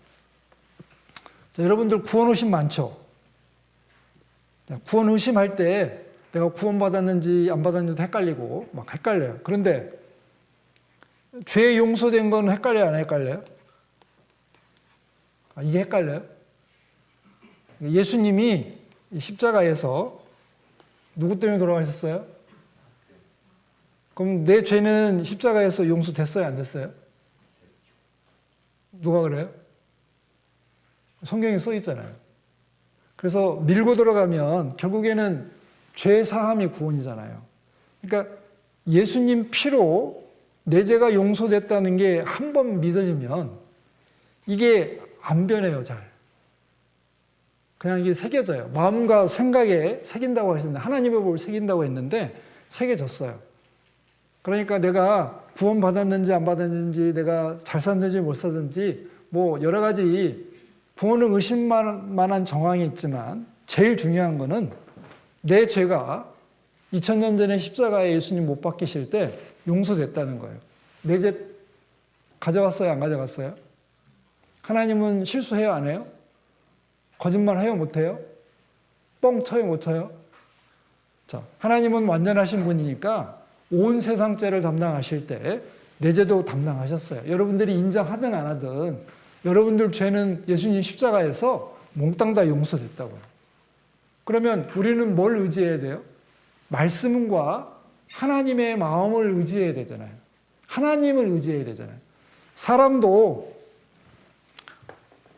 자, 여러분들 구원 의심 많죠? 자, 구원 의심할 때 내가 구원 받았는지 안 받았는지도 헷갈리고 막 헷갈려요. 그런데 죄 용서된 건 헷갈려요, 안 헷갈려요? 이게 헷갈려요? 예수님이 십자가에서 누구 때문에 돌아가셨어요? 그럼 내 죄는 십자가에서 용서됐어요, 안 됐어요? 누가 그래요? 성경에 써 있잖아요. 그래서 밀고 들어가면 결국에는 죄 사함이 구원이잖아요. 그러니까 예수님 피로 내 죄가 용서됐다는 게 한 번 믿어지면 이게 안 변해요, 잘. 그냥 이게 새겨져요. 마음과 생각에 새긴다고 하셨는데, 하나님의 법을 새긴다고 했는데, 새겨졌어요. 그러니까 내가 구원 받았는지 안 받았는지, 내가 잘 샀는지 못 샀는지, 뭐 여러 가지 구원을 의심할 만한 정황이 있지만, 제일 중요한 거는 내 죄가 2000년 전에 십자가에 예수님 못 박히실 때 용서됐다는 거예요. 내 죄 가져갔어요, 안 가져갔어요? 하나님은 실수해요, 안 해요? 거짓말 해요, 못 해요? 뻥 쳐요, 못 쳐요? 자, 하나님은 완전하신 분이니까 온 세상 죄를 담당하실 때 내 죄도 담당하셨어요. 여러분들이 인정하든 안 하든 여러분들 죄는 예수님 십자가에서 몽땅 다 용서됐다고요. 그러면 우리는 뭘 의지해야 돼요? 말씀과 하나님의 마음을 의지해야 되잖아요. 하나님을 의지해야 되잖아요. 사람도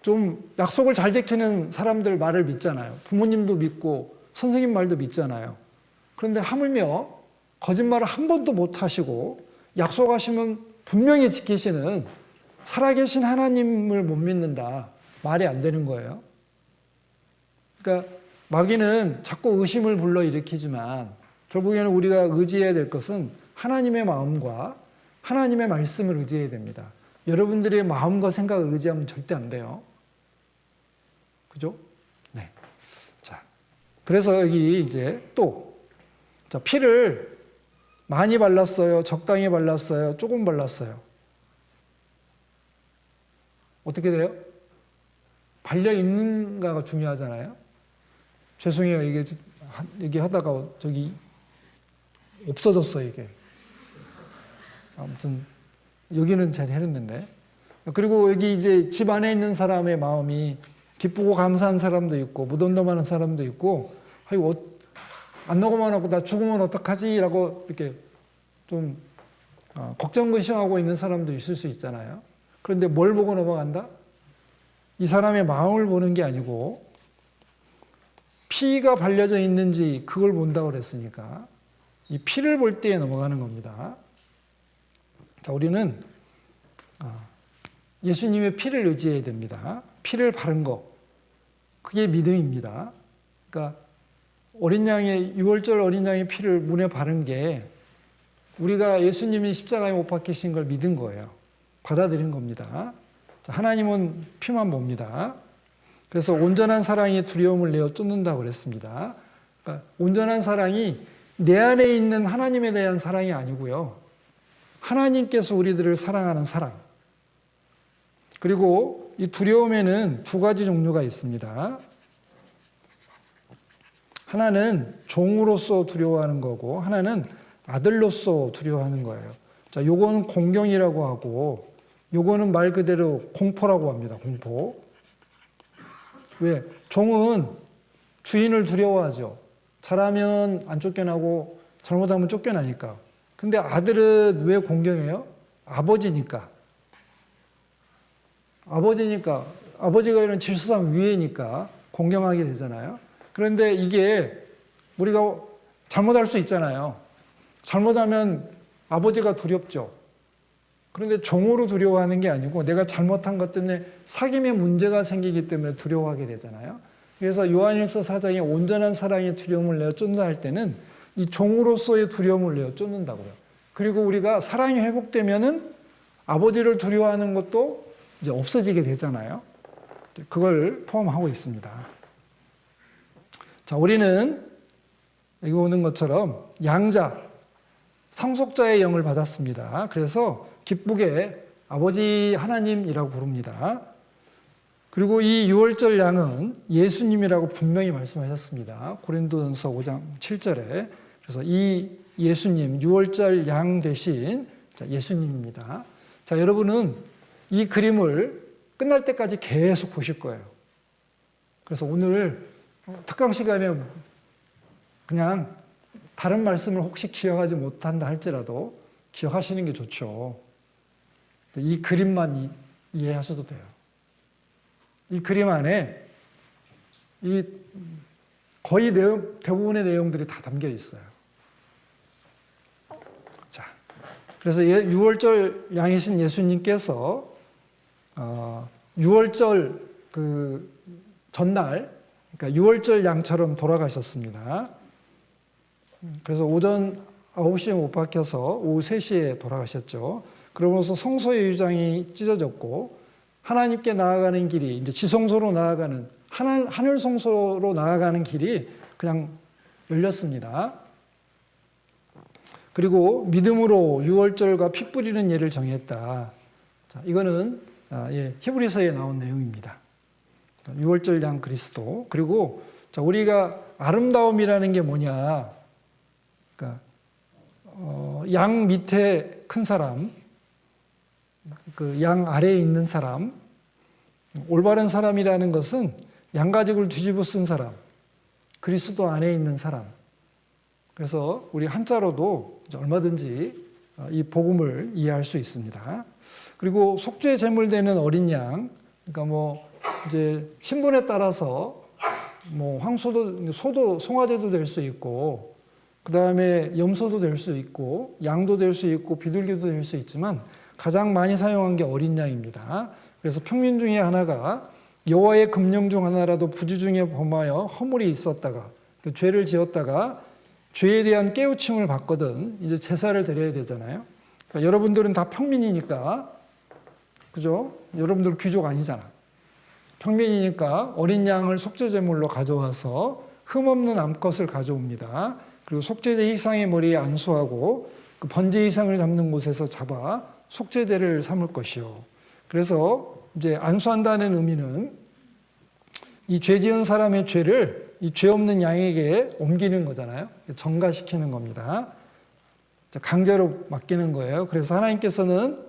좀 약속을 잘 지키는 사람들 말을 믿잖아요. 부모님도 믿고 선생님 말도 믿잖아요. 그런데 하물며 거짓말을 한 번도 못 하시고 약속하시면 분명히 지키시는 살아계신 하나님을 못 믿는다. 말이 안 되는 거예요. 그러니까 마귀는 자꾸 의심을 불러일으키지만 결국에는 우리가 의지해야 될 것은 하나님의 마음과 하나님의 말씀을 의지해야 됩니다. 여러분들의 마음과 생각을 의지하면 절대 안 돼요. 그죠? 네. 자, 그래서 여기 이제 또, 자, 피를 많이 발랐어요? 적당히 발랐어요? 조금 발랐어요? 어떻게 돼요? 발려 있는가가 중요하잖아요. 죄송해요. 이게 얘기하다가 저기 없어졌어요, 이게. 아무튼 여기는 잘 해냈는데. 그리고 여기 이제 집 안에 있는 사람의 마음이 기쁘고 감사한 사람도 있고 무덤덤하는 사람도 있고, 안 나고만 하고 나 죽으면 어떡하지라고 이렇게 좀 걱정 근심하고 있는 사람도 있을 수 있잖아요. 그런데 뭘 보고 넘어간다? 이 사람의 마음을 보는 게 아니고 피가 발려져 있는지 그걸 본다고 그랬으니까 이 피를 볼 때에 넘어가는 겁니다. 자, 우리는 예수님의 피를 의지해야 됩니다. 피를 바른 것, 그게 믿음입니다. 그러니까 어린 양의 6월절 어린 양의 피를 문에 바른 게 우리가 예수님이 십자가에 못 박히신 걸 믿은 거예요. 받아들인 겁니다. 자, 하나님은 피만 봅니다. 그래서 온전한 사랑이 두려움을 내어 쫓는다고 그랬습니다. 그러니까 온전한 사랑이 내 안에 있는 하나님에 대한 사랑이 아니고요. 하나님께서 우리들을 사랑하는 사랑. 그리고 이 두려움에는 두 가지 종류가 있습니다. 하나는 종으로서 두려워하는 거고, 하나는 아들로서 두려워하는 거예요. 자, 요거는 공경이라고 하고, 요거는 말 그대로 공포라고 합니다. 공포. 왜? 종은 주인을 두려워하죠. 잘하면 안 쫓겨나고 잘못하면 쫓겨나니까. 근데 아들은 왜 공경해요? 아버지니까. 아버지가 이런 질서상 위에니까 공경하게 되잖아요. 그런데 이게 우리가 잘못할 수 있잖아요. 잘못하면 아버지가 두렵죠. 그런데 종으로 두려워하는 게 아니고 내가 잘못한 것 때문에 사귐에 문제가 생기기 때문에 두려워하게 되잖아요. 그래서 요한일서 4장에 온전한 사랑의 두려움을 내어 쫓는다 할 때는 이 종으로서의 두려움을 내어 쫓는다고요. 그리고 우리가 사랑이 회복되면은 아버지를 두려워하는 것도 이제 없어지게 되잖아요. 그걸 포함하고 있습니다. 자, 우리는 여기 오는 것처럼 양자, 상속자의 영을 받았습니다. 그래서 기쁘게 아버지 하나님이라고 부릅니다. 그리고 이 유월절 양은 예수님이라고 분명히 말씀하셨습니다. 고린도전서 5장 7절에. 그래서 이 예수님, 유월절 양 대신 예수님입니다. 자, 여러분은 이 그림을 끝날 때까지 계속 보실 거예요. 그래서 오늘 특강 시간에 그냥 다른 말씀을 혹시 기억하지 못한다 할지라도 기억하시는 게 좋죠. 이 그림만 이해하셔도 돼요. 이 그림 안에 이 거의 대부분의 내용들이 다 담겨 있어요. 자, 그래서 유월절 양이신 예수님께서 유월절 그 전날, 그러니까 유월절 양처럼 돌아가셨습니다. 그래서 오전 9시에 못 박혀서 오후 3시에 돌아가셨죠. 그러면서 성소의 유장이 찢어졌고 하나님께 나아가는 길이 이제 지성소로 나아가는 하늘 성소로 나아가는 길이 그냥 열렸습니다. 그리고 믿음으로 유월절과 피 뿌리는 예를 정했다. 자, 이거는 히브리서에 나온 내용입니다. 유월절 양 그리스도. 그리고 자, 우리가 아름다움이라는 게 뭐냐? 그러니까 양 밑에 큰 사람, 그 양 아래에 있는 사람, 올바른 사람이라는 것은 양가죽을 뒤집어 쓴 사람, 그리스도 안에 있는 사람. 그래서 우리 한자로도 얼마든지 이 복음을 이해할 수 있습니다. 그리고 속죄 제물되는 어린 양, 그러니까 뭐 이제 신분에 따라서 뭐 황소도, 소도, 송아지도 될 수 있고, 그 다음에 염소도 될 수 있고, 양도 될 수 있고, 비둘기도 될 수 있지만 가장 많이 사용한 게 어린 양입니다. 그래서 평민 중에 하나가 여호와의 금령 중 하나라도 부주 중에 범하여 허물이 있었다가 죄를 지었다가 죄에 대한 깨우침을 받거든 이제 제사를 드려야 되잖아요. 그러니까 여러분들은 다 평민이니까, 그죠? 여러분들 귀족 아니잖아. 평민이니까 어린 양을 속죄제물로 가져와서 흠없는 암컷을 가져옵니다. 그리고 속죄제 희상의 머리에 안수하고 그 번제 희상을 담는 곳에서 잡아 속죄제를 삼을 것이요. 그래서 이제 안수한다는 의미는 이 죄 지은 사람의 죄를 이 죄 없는 양에게 옮기는 거잖아요. 전가시키는 겁니다. 강제로 맡기는 거예요. 그래서 하나님께서는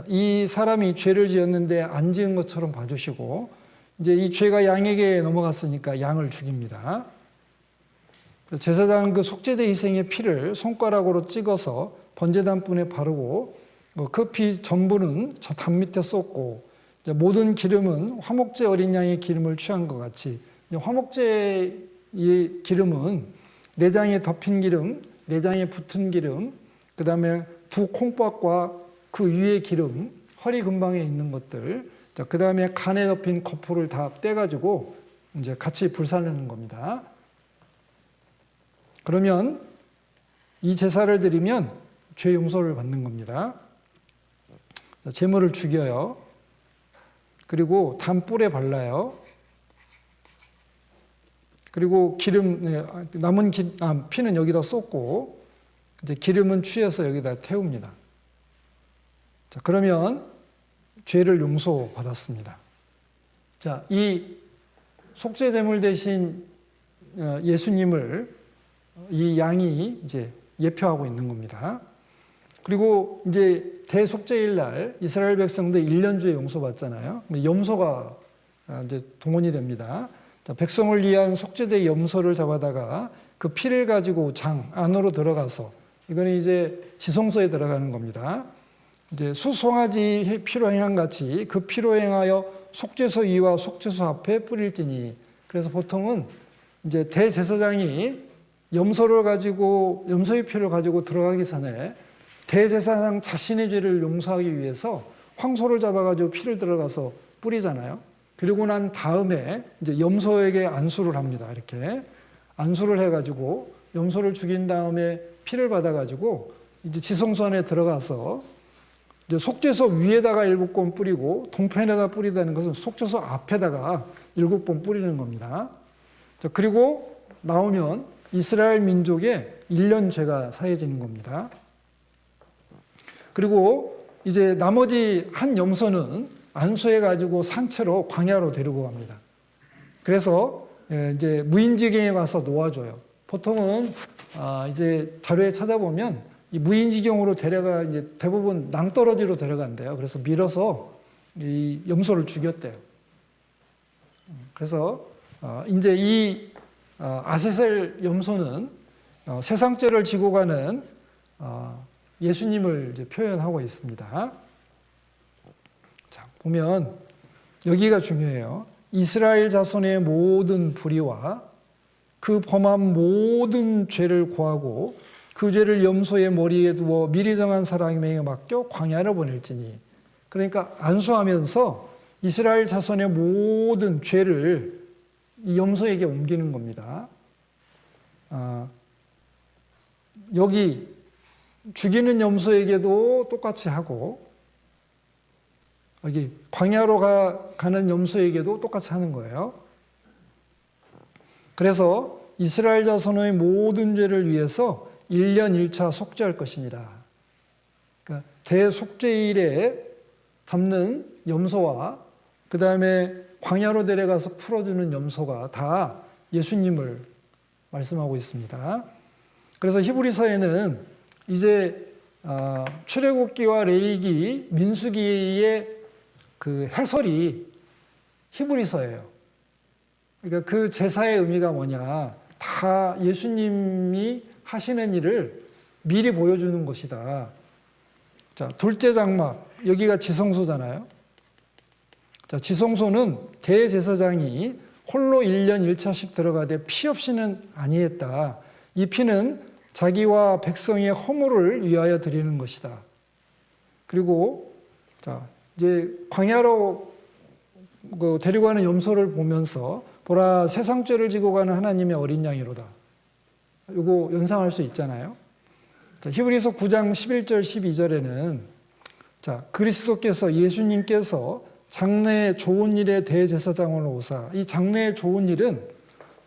이 사람이 죄를 지었는데 안 지은 것처럼 봐주시고 이제 이 죄가 양에게 넘어갔으니까 양을 죽입니다. 제사장 그 속죄제 희생의 피를 손가락으로 찍어서 번제단분에 바르고 그 피 전부는 저 담 밑에 쏟고 모든 기름은 화목제 어린 양의 기름을 취한 것 같이 화목제의 기름은 내장에 덮인 기름, 내장에 붙은 기름, 그 다음에 두 콩밥과 그 위에 기름, 허리 근방에 있는 것들, 그 다음에 간에 덮인 거풀을 다 떼가지고 이제 같이 불사르는 겁니다. 그러면 이 제사를 드리면 죄 용서를 받는 겁니다. 제물을 죽여요. 그리고 단뿔에 발라요. 그리고 기름, 남은 피는 여기다 쏟고, 이제 기름은 취해서 여기다 태웁니다. 자, 그러면 죄를 용서받았습니다. 자, 이 속죄제물 대신 예수님을 이 양이 이제 예표하고 있는 겁니다. 그리고 이제 대속죄일 날 이스라엘 백성들 1년주에 용서받잖아요. 염소가 이제 동원이 됩니다. 백성을 위한 속죄대 염소를 잡아다가 그 피를 가지고 장 안으로 들어가서, 이거는 이제 지성소에 들어가는 겁니다. 이제 수송아지 피로 행한 같이 그 피로 행하여 속죄소 위와 속죄소 앞에 뿌릴지니. 그래서 보통은 이제 대제사장이 염소를 가지고, 염소의 피를 가지고 들어가기 전에 대제사장 자신의 죄를 용서하기 위해서 황소를 잡아가지고 피를 들어가서 뿌리잖아요. 그리고 난 다음에 이제 염소에게 안수를 합니다. 이렇게 안수를 해가지고 염소를 죽인 다음에 피를 받아가지고 이제 지성소 안에 들어가서 이제 속죄소 위에다가 7번 뿌리고 동편에다 뿌리다는 것은 속죄소 앞에다가 7번 뿌리는 겁니다. 자, 그리고 나오면 이스라엘 민족의 1년 죄가 사해지는 겁니다. 그리고 이제 나머지 한 염소는 안수해가지고 산채로 광야로 데리고 갑니다. 그래서 이제 무인지경에 가서 놓아줘요. 보통은 이제 자료에 찾아보면 이 무인지경으로 데려가 이제 대부분 낭떠러지로 데려간대요. 그래서 밀어서 이 염소를 죽였대요. 그래서 이제 이 아세셀 염소는 세상죄를 지고 가는 예수님을 이제 표현하고 있습니다. 자, 보면 여기가 중요해요. 이스라엘 자손의 모든 불의와 그 범한 모든 죄를 고하고 그 죄를 염소의 머리에 두어 미리 정한 사람에게 맡겨 광야로 보낼지니. 그러니까 안수하면서 이스라엘 자손의 모든 죄를 이 염소에게 옮기는 겁니다. 여기 죽이는 염소에게도 똑같이 하고 여기 광야로 가는 염소에게도 똑같이 하는 거예요. 그래서 이스라엘 자손의 모든 죄를 위해서 1년 1차 속죄할 것이니라. 그러니까 대속죄일에 잡는 염소와 그 다음에 광야로 데려가서 풀어주는 염소가 다 예수님을 말씀하고 있습니다. 그래서 히브리서에는 이제 출애굽기와 레위기, 민수기의 그 해설이 히브리서예요. 그러니까 그 제사의 의미가 뭐냐, 다 예수님이 하시는 일을 미리 보여주는 것이다. 자, 둘째 장막, 여기가 지성소잖아요. 자, 지성소는 대제사장이 홀로 1년 1차씩 들어가되 피 없이는 아니했다. 이 피는 자기와 백성의 허물을 위하여 드리는 것이다. 그리고 자, 이제 광야로 데리고 가는 염소를 보면서 보라, 세상 죄를 지고 가는 하나님의 어린 양이로다. 이거 연상할 수 있잖아요. 자, 히브리서 9장 11절 12절에는 자, 그리스도께서, 예수님께서 장래의 좋은 일에 대제사장으로 오사. 이 장래의 좋은 일은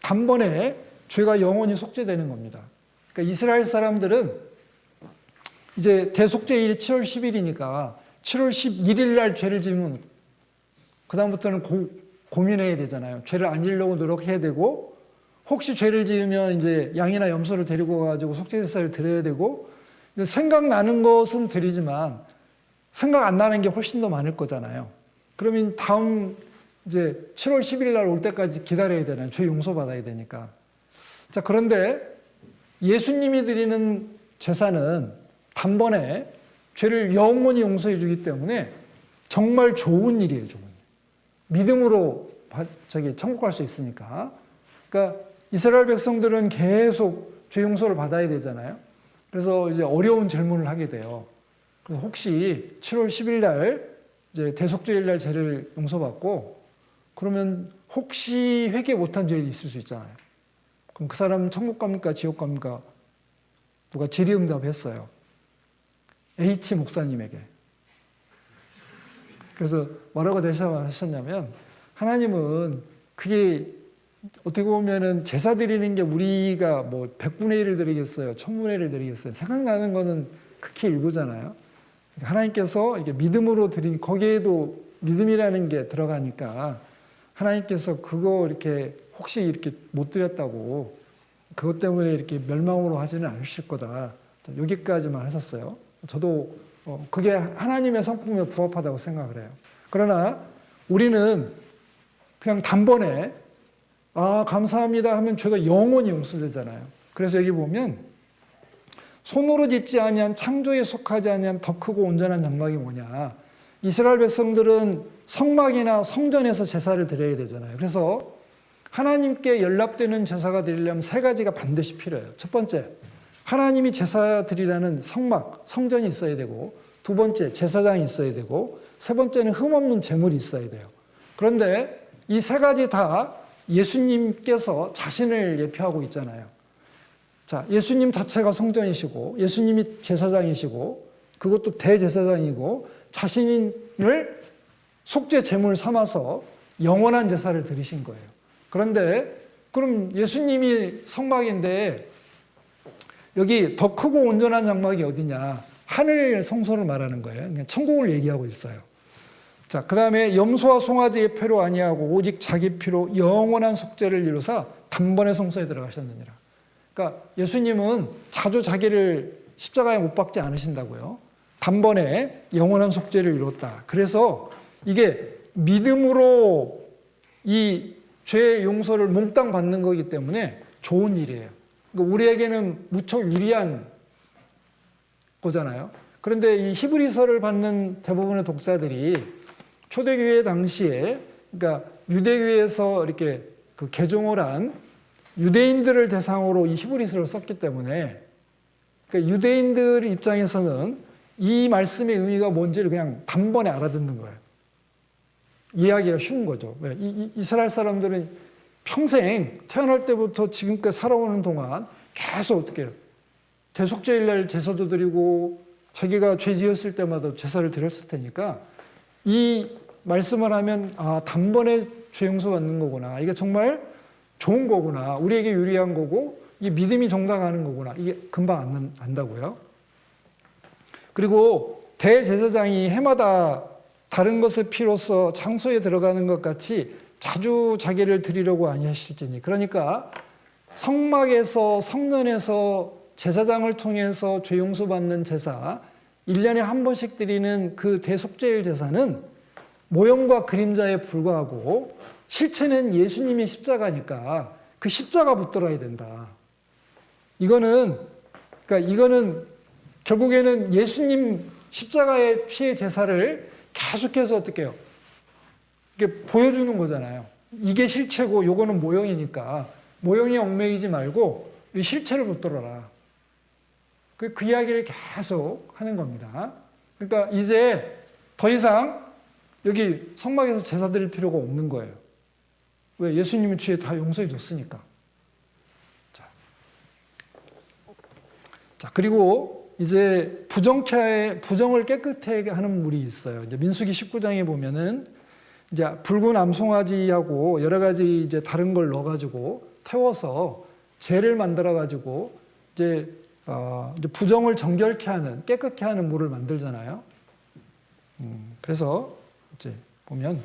단번에 죄가 영원히 속죄되는 겁니다. 그러니까 이스라엘 사람들은 이제 대속죄일이 7월 10일이니까 7월 11일 날 죄를 지으면 그다음부터는 고민해야 되잖아요. 죄를 안 지으려고 노력해야 되고, 혹시 죄를 지으면 이제 양이나 염소를 데리고 가지고 속죄제사를 드려야 되고, 생각나는 것은 드리지만 생각 안 나는 게 훨씬 더 많을 거잖아요. 그러면 다음 이제 7월 10일 날 올 때까지 기다려야 되나요? 죄 용서받아야 되니까. 자, 그런데 예수님이 드리는 제사는 단번에 죄를 영원히 용서해 주기 때문에 정말 좋은 일이에요, 좋은 일. 믿음으로 천국 갈 수 있으니까. 그러니까 이스라엘 백성들은 계속 죄 용서를 받아야 되잖아요. 그래서 이제 어려운 질문을 하게 돼요. 그래서 혹시 7월 10일 날 이제 대속죄일 날 죄를 용서받고 그러면 혹시 회개 못한 죄가 있을 수 있잖아요. 그럼 그 사람은 천국 갑니까? 지옥 갑니까? 누가 질의응답했어요. H 목사님에게. 그래서 뭐라고 대답하셨냐면, 하나님은 그게 어떻게 보면은 제사 드리는 게 우리가 뭐 100분의 1을 드리겠어요? 1000분의 1을 드리겠어요? 생각나는 거는 극히 일부잖아요. 하나님께서 이렇게 믿음으로 드린, 거기에도 믿음이라는 게 들어가니까 하나님께서 그거 이렇게 혹시 이렇게 못 드렸다고 그것 때문에 이렇게 멸망으로 하지는 않으실 거다. 여기까지만 하셨어요. 저도 그게 하나님의 성품에 부합하다고 생각을 해요. 그러나 우리는 그냥 단번에 감사합니다 하면 죄가 영원히 용서되잖아요. 그래서 여기 보면 손으로 짓지 아니한 창조에 속하지 아니한 더 크고 온전한 장막이 뭐냐. 이스라엘 백성들은 성막이나 성전에서 제사를 드려야 되잖아요. 그래서 하나님께 연락되는 제사가 드리려면 세 가지가 반드시 필요해요. 첫 번째, 하나님이 제사 드리라는 성막, 성전이 있어야 되고, 두 번째, 제사장이 있어야 되고, 세 번째는 흠없는 제물이 있어야 돼요. 그런데 이 세 가지 다 예수님께서 자신을 예표하고 있잖아요. 자, 예수님 자체가 성전이시고, 예수님이 제사장이시고, 그것도 대제사장이고, 자신을 속죄 제물 삼아서 영원한 제사를 드리신 거예요. 그런데 그럼 예수님이 성막인데 여기 더 크고 온전한 장막이 어디냐? 하늘 성소를 말하는 거예요. 그냥 천국을 얘기하고 있어요. 자, 그 다음에 염소와 송아지의 피로 아니하고 오직 자기 피로 영원한 속죄를 이루사 단번에 성소에 들어가셨느니라. 그러니까 예수님은 자주 자기를 십자가에 못 박지 않으신다고요. 단번에 영원한 속죄를 이뤘다. 그래서 이게 믿음으로 이 죄의 용서를 몽땅 받는 거기 때문에 좋은 일이에요. 그러니까 우리에게는 무척 유리한 거잖아요. 그런데 이 히브리서를 받는 대부분의 독자들이 초대교회 당시에, 그러니까 유대교회에서 이렇게 그 개종을 한 유대인들을 대상으로 이 히브리서를 썼기 때문에, 그러니까 유대인들 입장에서는 이 말씀의 의미가 뭔지를 그냥 단번에 알아듣는 거예요. 이해하기가 쉬운 거죠. 왜? 이스라엘 사람들은 평생 태어날 때부터 지금까지 살아오는 동안 계속 어떻게 해요? 대속죄일 날 제사도 드리고 자기가 죄 지었을 때마다 제사를 드렸을 테니까 이 말씀을 하면 단번에 죄 용서받는 거구나. 이게 정말 좋은 거구나. 우리에게 유리한 거고 이 믿음이 정당하는 거구나. 이게 금방 안다고요. 그리고 대제사장이 해마다 다른 것의 피로써 장소에 들어가는 것 같이 자주 자기를 드리려고 아니하실지니. 그러니까 성막에서 성전에서 제사장을 통해서 죄 용서받는 제사, 1년에 한 번씩 드리는 그 대속죄일 제사는 모형과 그림자에 불과하고 실체는 예수님의 십자가니까 그 십자가 붙들어야 된다. 이거는 결국에는 예수님 십자가의 피의 제사를 계속해서 어떻게 해요? 이게 보여주는 거잖아요. 이게 실체고 요거는 모형이니까 모형이 얽매이지 말고 이 실체를 붙들어라. 그 이야기를 계속 하는 겁니다. 그러니까 이제 더 이상 여기 성막에서 제사 드릴 필요가 없는 거예요. 왜? 예수님이 죄 다 용서해 줬으니까. 자, 그리고 이제 부정을 깨끗하게 하는 물이 있어요. 이제 민수기 19장에 보면은 이제 붉은 암송아지하고 여러 가지 이제 다른 걸 넣어가지고 태워서 재를 만들어가지고 이제 부정을 정결케 하는, 깨끗게 하는 물을 만들잖아요. 그래서 이제 보면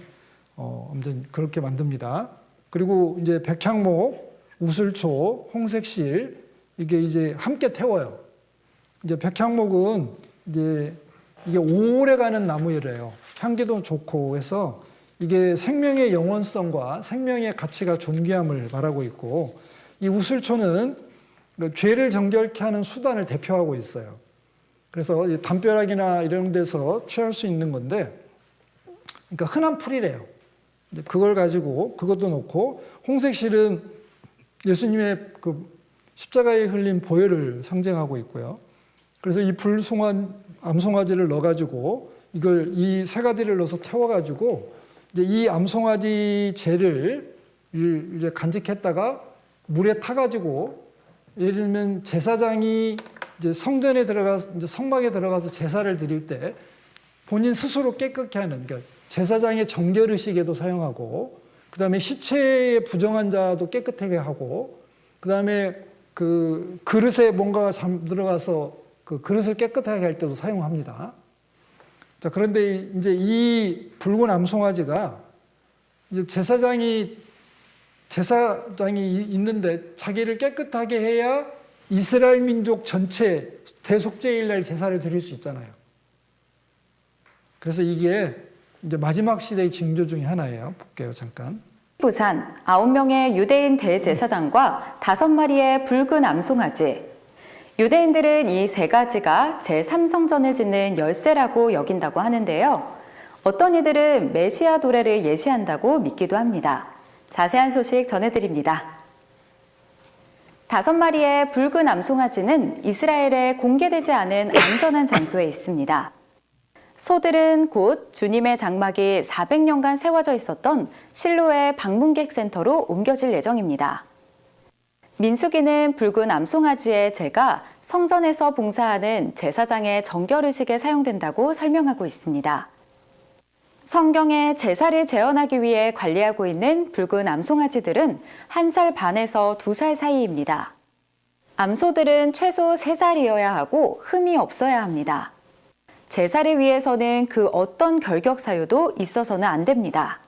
아무튼 그렇게 만듭니다. 그리고 이제 백향목, 우슬초, 홍색실 이게 이제 함께 태워요. 이제 백향목은 이제 이게 오래가는 나무이래요. 향기도 좋고 해서 이게 생명의 영원성과 생명의 가치가 존귀함을 말하고 있고, 이 우슬초는 죄를 정결케 하는 수단을 대표하고 있어요. 그래서 담벼락이나 이런 데서 취할 수 있는 건데, 그러니까 흔한 풀이래요. 그걸 가지고 그것도 놓고, 홍색실은 예수님의 그 십자가에 흘린 보혈을 상징하고 있고요. 그래서 이 암송아지를 넣어가지고 이 세 가지를 넣어서 태워가지고 이제 이 암송아지 재를 이제 간직했다가 물에 타가지고, 예를 들면 제사장이 이제 성전에 이제 성막에 들어가서 제사를 드릴 때 본인 스스로 깨끗게 하는, 그러니까 제사장의 정결의식에도 사용하고, 그 다음에 시체에 부정한 자도 깨끗하게 하고, 그 다음에 그 그릇에 뭔가가 들어가서 그 그릇을 깨끗하게 할 때도 사용합니다. 자, 그런데 이제 이 붉은 암송아지가 이제 제사장이 있는데 자기를 깨끗하게 해야 이스라엘 민족 전체, 대속죄일날 제사를 드릴 수 있잖아요. 그래서 이게 이제 마지막 시대의 징조 중에 하나예요. 볼게요, 잠깐. 부산 9명의 유대인 대제사장과 5마리의 붉은 암송아지. 유대인들은 이 세 가지가 제3성전을 짓는 열쇠라고 여긴다고 하는데요. 어떤 이들은 메시아 도래를 예시한다고 믿기도 합니다. 자세한 소식 전해드립니다. 5마리의 붉은 암송아지는 이스라엘에 공개되지 않은 안전한 장소에 있습니다. 소들은 곧 주님의 장막이 400년간 세워져 있었던 실로의 방문객 센터로 옮겨질 예정입니다. 민수기는 붉은 암송아지의 제가 성전에서 봉사하는 제사장의 정결의식에 사용된다고 설명하고 있습니다. 성경에 제사를 재현하기 위해 관리하고 있는 붉은 암송아지들은 1살 반에서 2살 사이입니다. 암소들은 최소 3살이어야 하고 흠이 없어야 합니다. 제사를 위해서는 그 어떤 결격 사유도 있어서는 안 됩니다.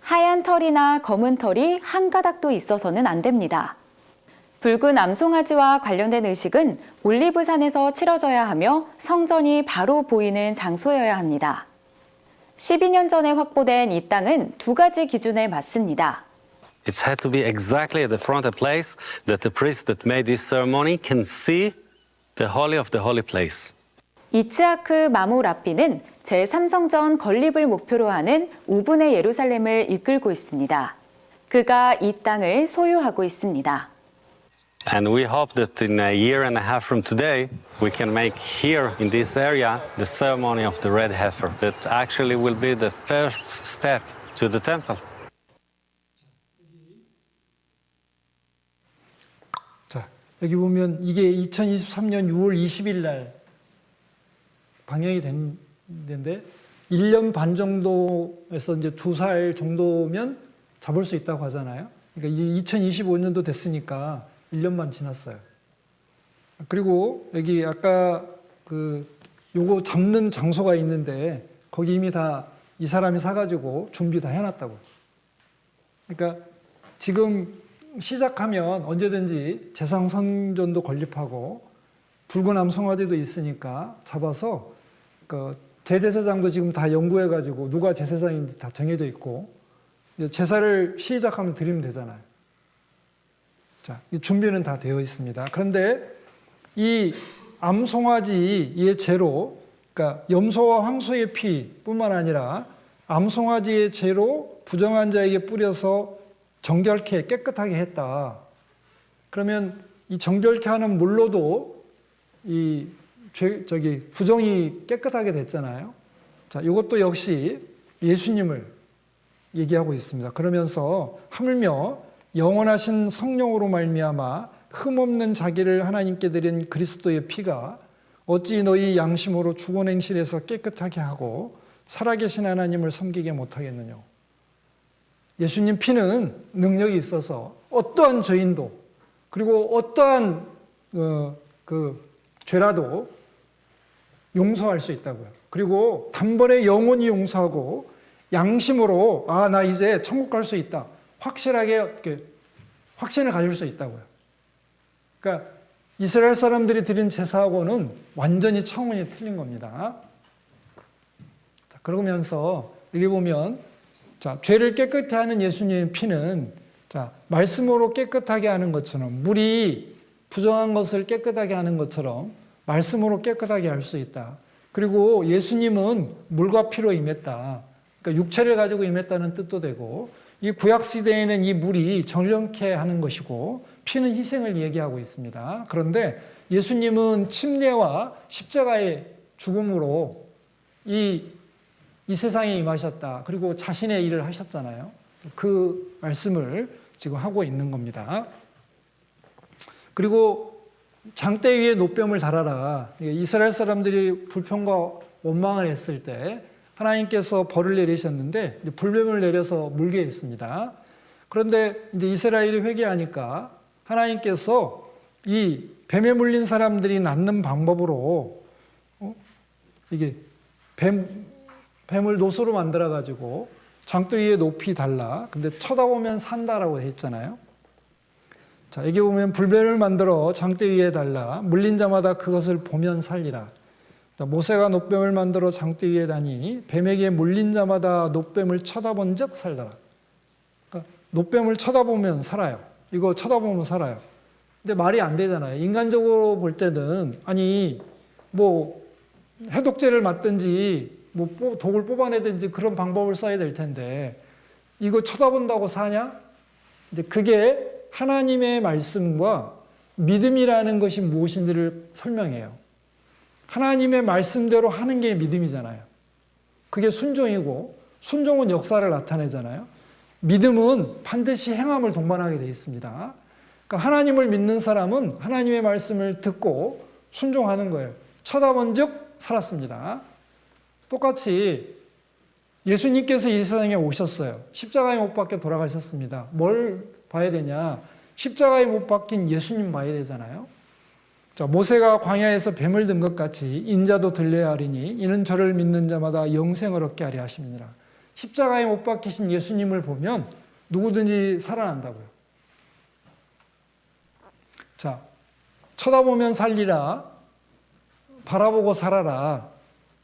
하얀 털이나 검은 털이 한 가닥도 있어서는 안 됩니다. 붉은 암송아지와 관련된 의식은 올리브산에서 치러져야 하며 성전이 바로 보이는 장소여야 합니다. 12년 전에 확보된 이 땅은 2가지 기준에 맞습니다. It had to be exactly at the front, a place that the priest that made this ceremony can see the holy of the holy place. 이츠하크 마모 랍비는 제3성전 건립을 목표로 하는 우분의 예루살렘을 이끌고 있습니다. 그가 이 땅을 소유하고 있습니다. And we hope that in a year and a half from today, we can make here in this area the ceremony of the red heifer. That actually will be the first step to the temple. 자, 여기 보면 이게 2023년 6월 20일 날 방영이 됐는데 1년 반 정도에서 이제 2살 정도면 잡을 수 있다고 하잖아요. 그러니까 이제 2025년도 됐으니까 1년 반 지났어요. 그리고 여기 아까 요거 잡는 장소가 있는데 거기 이미 다 이 사람이 사가지고 준비 다 해놨다고. 그러니까 지금 시작하면 언제든지 제3성전도 건립하고 붉은 암송아지도 있으니까 잡아서 대제사장도 지금 다 연구해가지고 누가 제사장인지 다 정해져 있고 제사를 시작하면 드리면 되잖아요. 자, 이 준비는 다 되어 있습니다. 그런데 이 암송아지의 죄로, 그러니까 염소와 황소의 피뿐만 아니라 암송아지의 죄로 부정한 자에게 뿌려서 정결케 깨끗하게 했다. 그러면 이 정결케 하는 물로도 이 부정이 깨끗하게 됐잖아요. 자, 이것도 역시 예수님을 얘기하고 있습니다. 그러면서 하물며 영원하신 성령으로 말미암아 흠없는 자기를 하나님께 드린 그리스도의 피가 어찌 너희 양심으로 주권 행실에서 깨끗하게 하고 살아계신 하나님을 섬기게 못하겠느냐. 예수님 피는 능력이 있어서 어떠한 죄인도 그리고 어떠한 죄라도 용서할 수 있다고요. 그리고 단번에 영원히 용서하고 양심으로 나 이제 천국 갈 수 있다. 확실하게 확신을 가질 수 있다고요. 그러니까 이스라엘 사람들이 드린 제사하고는 완전히 차원이 틀린 겁니다. 자, 그러면서 여기 보면 죄를 깨끗게 하는 예수님의 피는 말씀으로 깨끗하게 하는 것처럼 물이 부정한 것을 깨끗하게 하는 것처럼 말씀으로 깨끗하게 할 수 있다. 그리고 예수님은 물과 피로 임했다. 그러니까 육체를 가지고 임했다는 뜻도 되고 이 구약 시대에는 이 물이 정령케 하는 것이고 피는 희생을 얘기하고 있습니다. 그런데 예수님은 침례와 십자가의 죽음으로 이 세상에 임하셨다. 그리고 자신의 일을 하셨잖아요. 그 말씀을 지금 하고 있는 겁니다. 그리고 장대 위에 노뱀을 달아라. 이스라엘 사람들이 불평과 원망을 했을 때 하나님께서 벌을 내리셨는데 불뱀을 내려서 물게 했습니다. 그런데 이제 이스라엘이 회개하니까 하나님께서 이 뱀에 물린 사람들이 낫는 방법으로 이게 뱀을 노소로 만들어 가지고 장대 위에 높이 달라. 근데 쳐다보면 산다라고 했잖아요. 자, 여기 보면 불뱀을 만들어 장대 위에 달라 물린 자마다 그것을 보면 살리라. 모세가 놋뱀을 만들어 장대 위에 다니 뱀에게 물린 자마다 놋뱀을 쳐다본 즉 살더라. 그러니까 놋뱀을 쳐다보면 살아요. 이거 쳐다보면 살아요. 근데 말이 안 되잖아요. 인간적으로 볼 때는 아니 뭐 해독제를 맞든지 뭐 독을 뽑아내든지 그런 방법을 써야 될 텐데 이거 쳐다본다고 사냐? 이제 그게 하나님의 말씀과 믿음이라는 것이 무엇인지를 설명해요. 하나님의 말씀대로 하는 게 믿음이잖아요. 그게 순종이고 순종은 역사를 나타내잖아요. 믿음은 반드시 행함을 동반하게 되어 있습니다. 그러니까 하나님을 믿는 사람은 하나님의 말씀을 듣고 순종하는 거예요. 쳐다본 즉 살았습니다. 똑같이 예수님께서 이 세상에 오셨어요. 십자가에 못 박혀 돌아가셨습니다. 뭘 봐야 되냐? 십자가에 못 박힌 예수님 봐야 되잖아요. 자, 모세가 광야에서 뱀을 든 것 같이 인자도 들려야 하리니 이는 저를 믿는 자마다 영생을 얻게 하리 하심이니라. 십자가에 못 박히신 예수님을 보면 누구든지 살아난다고요. 자, 쳐다보면 살리라, 바라보고 살아라.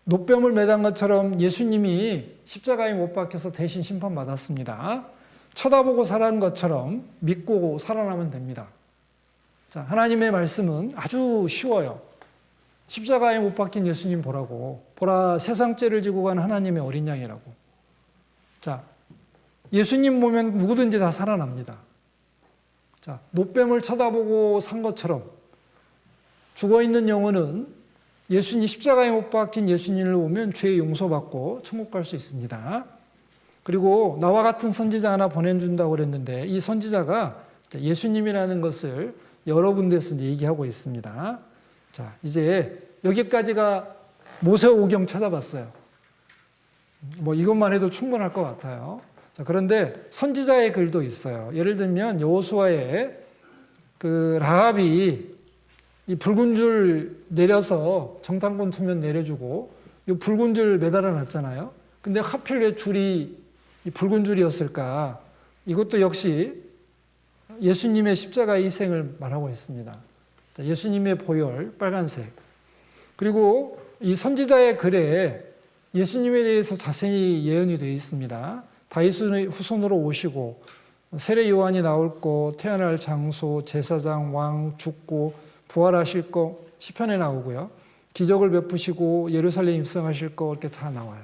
놋뱀을 매단 것처럼 예수님이 십자가에 못 박혀서 대신 심판받았습니다. 쳐다보고 살아난 것처럼 믿고 살아나면 됩니다. 자, 하나님의 말씀은 아주 쉬워요. 십자가에 못 박힌 예수님 보라고. 보라, 세상 죄를 지고 간 하나님의 어린 양이라고. 자, 예수님 보면 누구든지 다 살아납니다. 자, 놋뱀을 쳐다보고 산 것처럼 죽어있는 영혼은 예수님 십자가에 못 박힌 예수님을 보면 죄 용서받고 천국 갈 수 있습니다. 그리고 나와 같은 선지자 하나 보내준다고 그랬는데 이 선지자가 예수님이라는 것을 여러 군데서 얘기하고 있습니다. 자, 이제 여기까지가 모세오경 찾아봤어요. 뭐 이것만 해도 충분할 것 같아요. 자, 그런데 선지자의 글도 있어요. 예를 들면 여호수아의 그 라합이 이 붉은 줄 내려서 정탐꾼 투면 내려주고 이 붉은 줄 매달아 놨잖아요. 근데 하필 왜 줄이 이 붉은 줄이었을까? 이것도 역시 예수님의 십자가의 희생을 말하고 있습니다. 자, 예수님의 보혈 빨간색. 그리고 이 선지자의 글에 예수님에 대해서 자세히 예언이 되어 있습니다. 다윗의 후손으로 오시고 세례 요한이 나올 것, 태어날 장소, 제사장, 왕, 죽고 부활하실 것 시편에 나오고요. 기적을 베푸시고 예루살렘 입성하실 것 이렇게 다 나와요.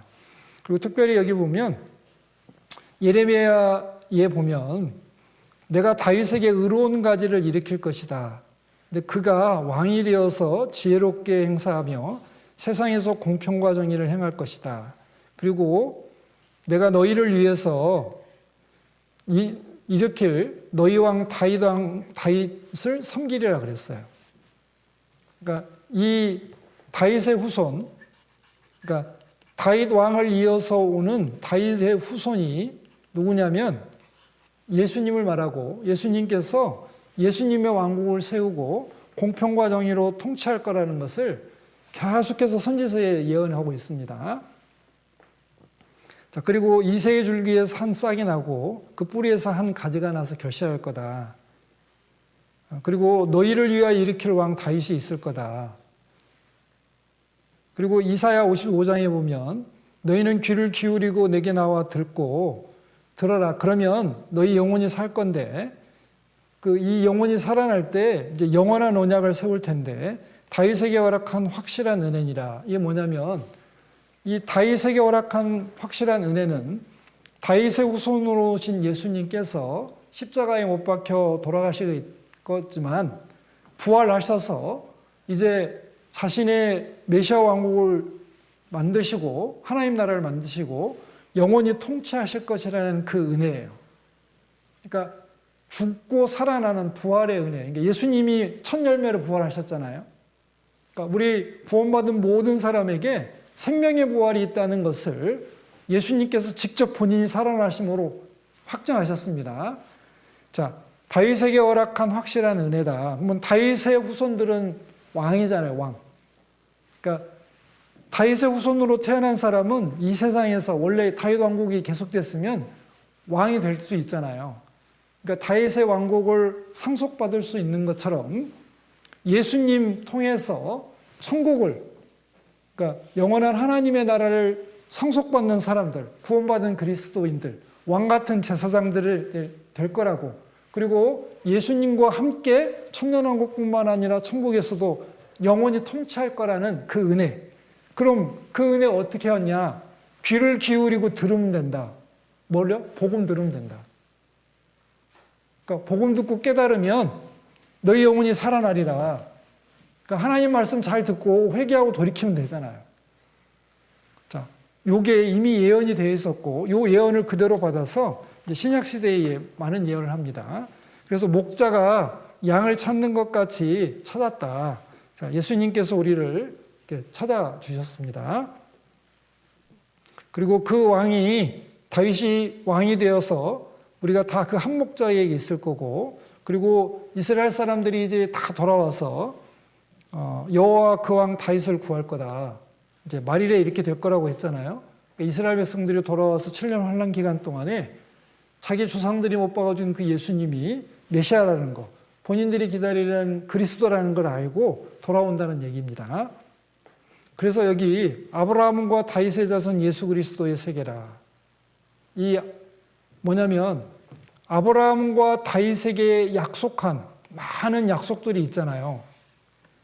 그리고 특별히 여기 보면 예레미야에 보면 내가 다윗에게 의로운 가지를 일으킬 것이다. 근데 그가 왕이 되어서 지혜롭게 행사하며 세상에서 공평과 정의를 행할 것이다. 그리고 내가 너희를 위해서 일으킬 너희 왕 다윗을 섬기리라 그랬어요. 그러니까 이 다윗의 후손, 그러니까 다윗 왕을 이어서 오는 다윗의 후손이 누구냐면 예수님을 말하고 예수님께서 예수님의 왕국을 세우고 공평과 정의로 통치할 거라는 것을 계속해서 선지서에 예언하고 있습니다. 자, 그리고 이새의 줄기에서 한 싹이 나고 그 뿌리에서 한 가지가 나서 결실할 거다. 그리고 너희를 위하여 일으킬 왕 다윗이 있을 거다. 그리고 이사야 55장에 보면 너희는 귀를 기울이고 내게 나와 듣고 들어라. 그러면 너희 영혼이 살 건데 이 영혼이 살아날 때 이제 영원한 언약을 세울 텐데 다윗에게 허락한 확실한 은혜니라. 이게 뭐냐면 이 다윗에게 허락한 확실한 은혜는 다윗의 후손으로 오신 예수님께서 십자가에 못 박혀 돌아가시겠지만 부활하셔서 이제 자신의 메시아 왕국을 만드시고 하나님 나라를 만드시고 영원히 통치하실 것이라는 그 은혜예요. 그러니까 죽고 살아나는 부활의 은혜. 그러니까 예수님이 첫 열매로 부활하셨잖아요. 그러니까 우리 구원받은 모든 사람에게 생명의 부활이 있다는 것을 예수님께서 직접 본인이 살아나심으로 확증하셨습니다. 자, 다윗에게 허락한 확실한 은혜다. 그러면 다윗의 후손들은 왕이잖아요, 왕. 그러니까 다윗의 후손으로 태어난 사람은 이 세상에서 원래 다윗 왕국이 계속됐으면 왕이 될 수 있잖아요. 그러니까 다윗의 왕국을 상속받을 수 있는 것처럼 예수님 통해서 천국을, 그러니까 영원한 하나님의 나라를 상속받는 사람들, 구원받은 그리스도인들, 왕 같은 제사장들이 될 거라고, 그리고 예수님과 함께 천년왕국뿐만 아니라 천국에서도 영원히 통치할 거라는 그 은혜. 그럼 그 은혜 어떻게 하냐? 귀를 기울이고 들으면 된다. 뭘요? 복음 들으면 된다. 그러니까 복음 듣고 깨달으면 너희 영혼이 살아나리라. 그러니까 하나님 말씀 잘 듣고 회개하고 돌이키면 되잖아요. 자, 요게 이미 예언이 되어 있었고, 요 예언을 그대로 받아서 이제 신약 시대에 많은 예언을 합니다. 그래서 목자가 양을 찾는 것 같이 찾았다. 자, 예수님께서 우리를 이렇게 찾아주셨습니다. 그리고 그 왕이, 다윗이 왕이 되어서 우리가 다 그 한 목자에게 있을 거고, 그리고 이스라엘 사람들이 이제 다 돌아와서 여호와 그 왕 다윗을 구할 거다. 이제 말일에 이렇게 될 거라고 했잖아요. 이스라엘 백성들이 돌아와서 7년 환란 기간 동안에 자기 조상들이 못 봐가지고 그 예수님이 메시아라는 거, 본인들이 기다리는 그리스도라는 걸 알고 돌아온다는 얘기입니다. 그래서 여기 아브라함과 다윗의 자손 예수 그리스도의 세계라. 이 뭐냐면 아브라함과 다윗에게 약속한 많은 약속들이 있잖아요.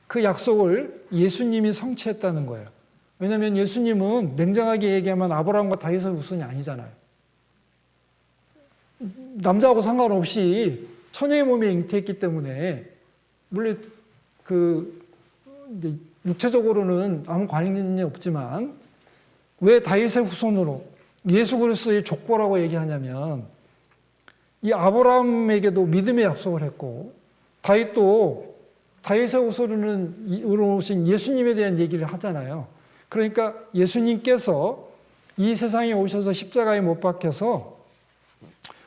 그 약속을 예수님이 성취했다는 거예요. 왜냐하면 예수님은 냉정하게 얘기하면 아브라함과 다윗의 후손이 아니잖아요. 남자하고 상관없이 처녀의 몸에 잉태했기 때문에 물론 이제 육체적으로는 아무 관련이 없지만 왜 다윗의 후손으로 예수 그리스도의 족보라고 얘기하냐면 이 아브라함에게도 믿음의 약속을 했고 다윗도 다윗의 후손으로 오신 예수님에 대한 얘기를 하잖아요. 그러니까 예수님께서 이 세상에 오셔서 십자가에 못 박혀서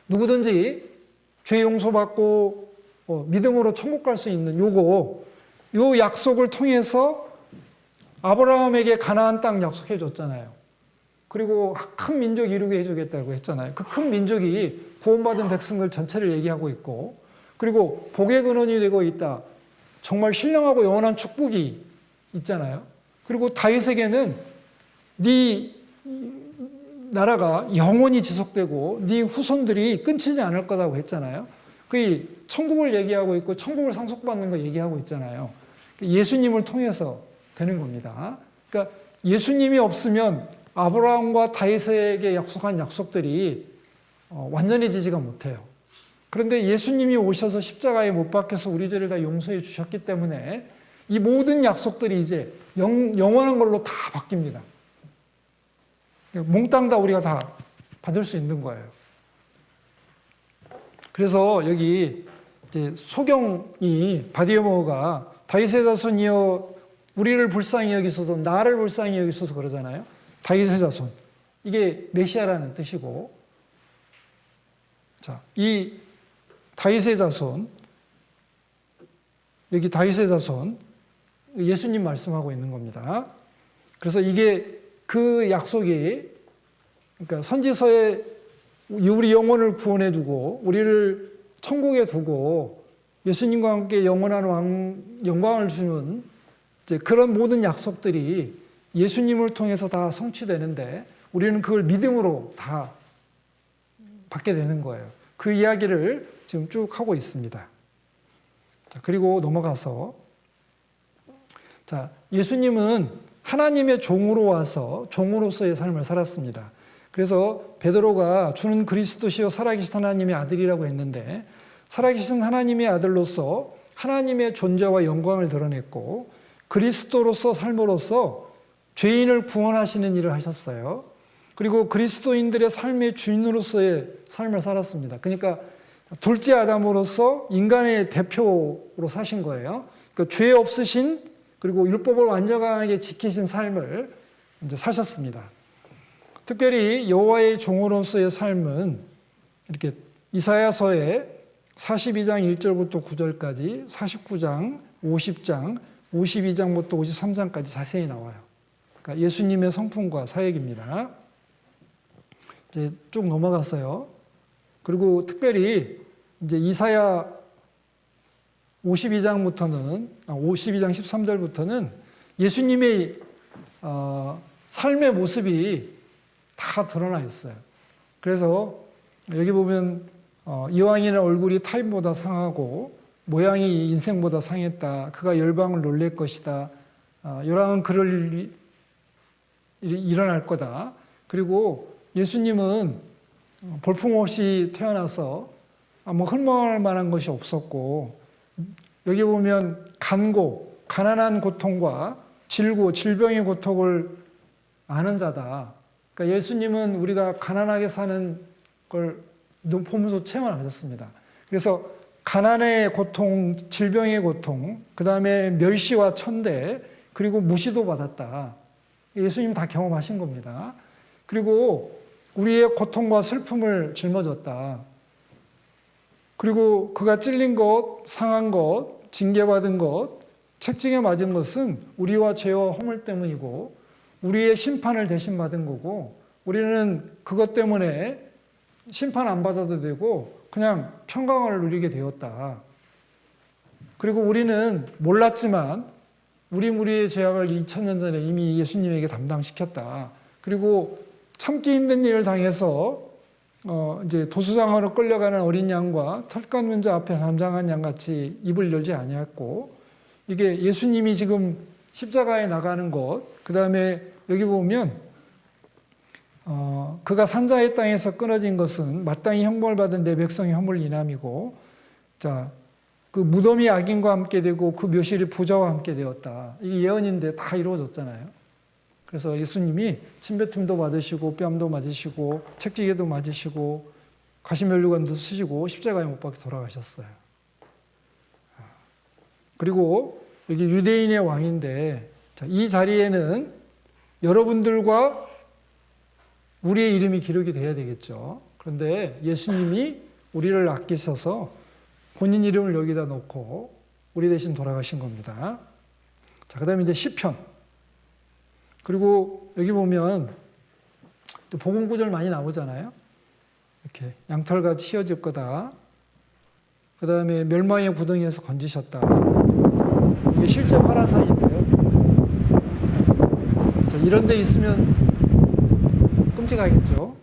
누구든지 죄 용서받고 믿음으로 천국 갈 수 있는 요 약속을 통해서 아브라함에게 가나안 땅 약속해 줬잖아요. 그리고 큰 민족 이루게 해주겠다고 했잖아요. 그 큰 민족이 구원받은 백성들 전체를 얘기하고 있고, 그리고 복의 근원이 되고 있다. 정말 신령하고 영원한 축복이 있잖아요. 그리고 다윗에게는 네 나라가 영원히 지속되고 네 후손들이 끊치지 않을 거라고 했잖아요. 그 천국을 얘기하고 있고 천국을 상속받는 거 얘기하고 있잖아요. 예수님을 통해서 되는 겁니다. 그러니까 예수님이 없으면 아브라함과 다윗에게 약속한 약속들이 완전해지지가 못해요. 그런데 예수님이 오셔서 십자가에 못 박혀서 우리 죄를 다 용서해 주셨기 때문에 이 모든 약속들이 이제 영원한 걸로 다 바뀝니다. 몽땅 다 우리가 다 받을 수 있는 거예요. 그래서 여기 이제 소경이 바디오모가 다윗의 자손이여 우리를 불쌍히 여기소서 나를 불쌍히 여기소서 그러잖아요. 다윗의 자손. 이게 메시아라는 뜻이고, 자, 이 다윗의 자손, 여기 다윗의 자손, 예수님 말씀하고 있는 겁니다. 그래서 이게 그 약속이, 그러니까 선지서에 우리 영혼을 구원해주고 우리를 천국에 두고 예수님과 함께 영원한 영광을 주는 이제 그런 모든 약속들이 예수님을 통해서 다 성취되는데 우리는 그걸 믿음으로 다 받게 되는 거예요. 그 이야기를 지금 쭉 하고 있습니다. 자, 그리고 넘어가서, 자, 예수님은 하나님의 종으로 와서 종으로서의 삶을 살았습니다. 그래서 베드로가 주는 그리스도시요 살아계신 하나님의 아들이라고 했는데, 살아계신 하나님의 아들로서 하나님의 존재와 영광을 드러냈고 그리스도로서 삶으로서 죄인을 구원하시는 일을 하셨어요. 그리고 그리스도인들의 삶의 주인으로서의 삶을 살았습니다. 그러니까 둘째 아담으로서 인간의 대표로 사신 거예요. 그러니까 죄 없으신, 그리고 율법을 완전하게 지키신 삶을 이제 사셨습니다. 특별히 여호와의 종으로서의 삶은 이렇게 이사야서에 42장 1절부터 9절까지, 49장, 50장, 52장부터 53장까지 자세히 나와요. 그러니까 예수님의 성품과 사역입니다. 이제 쭉 넘어갔어요. 그리고 특별히 이제 이사야 52장 13절부터는 예수님의 삶의 모습이 다 드러나 있어요. 그래서 여기 보면 이왕이는 얼굴이 타인보다 상하고 모양이 인생보다 상했다. 그가 열방을 놀랄 것이다. 요랑은 그럴 일이 일어날 거다. 그리고 예수님은 볼품없이 태어나서 뭐 흠모할 만한 것이 없었고, 여기 보면 가난한 고통과 질병의 고통을 아는 자다. 그러니까 예수님은 우리가 가난하게 사는 걸 보면서 체험하셨습니다. 그래서 가난의 고통, 질병의 고통, 그 다음에 멸시와 천대, 그리고 무시도 받았다. 예수님 다 경험하신 겁니다. 그리고 우리의 고통과 슬픔을 짊어졌다. 그리고 그가 찔린 것, 상한 것, 징계받은 것, 책징에 맞은 것은 우리와 죄와 허물 때문이고 우리의 심판을 대신 받은 거고, 우리는 그것 때문에 심판 안 받아도 되고 그냥 평강을 누리게 되었다. 그리고 우리는 몰랐지만 우리의 죄악을 2000년 전에 이미 예수님에게 담당시켰다. 그리고 참기 힘든 일을 당해서 이제 도수장으로 끌려가는 어린 양과 털감문자 앞에 담장한 양같이 입을 열지 아니했고, 이게 예수님이 지금 십자가에 나가는 것, 그 다음에 여기 보면 그가 산자의 땅에서 끊어진 것은 마땅히 형벌 받은 내 백성의 허물 인함이고, 자, 그 무덤이 악인과 함께 되고 그 묘실이 부자와 함께 되었다. 이게 예언인데 다 이루어졌잖아요. 그래서 예수님이 침뱉음도 받으시고 뺨도 맞으시고 책지게도 맞으시고 가시면류관도 쓰시고 십자가에 못 박혀 돌아가셨어요. 그리고 여기 유대인의 왕인데, 자, 이 자리에는 여러분들과 우리의 이름이 기록이 돼야 되겠죠. 그런데 예수님이 우리를 아끼셔서 본인 이름을 여기다 놓고 우리 대신 돌아가신 겁니다. 자, 그 다음에 이제 시편. 그리고 여기 보면 또 복음 구절 많이 나오잖아요. 이렇게 양털같이 휘어질 거다. 그 다음에 멸망의 구덩이에서 건지셨다. 이게 실제 화라사인데요. 자, 이런 데 있으면 끔찍하겠죠.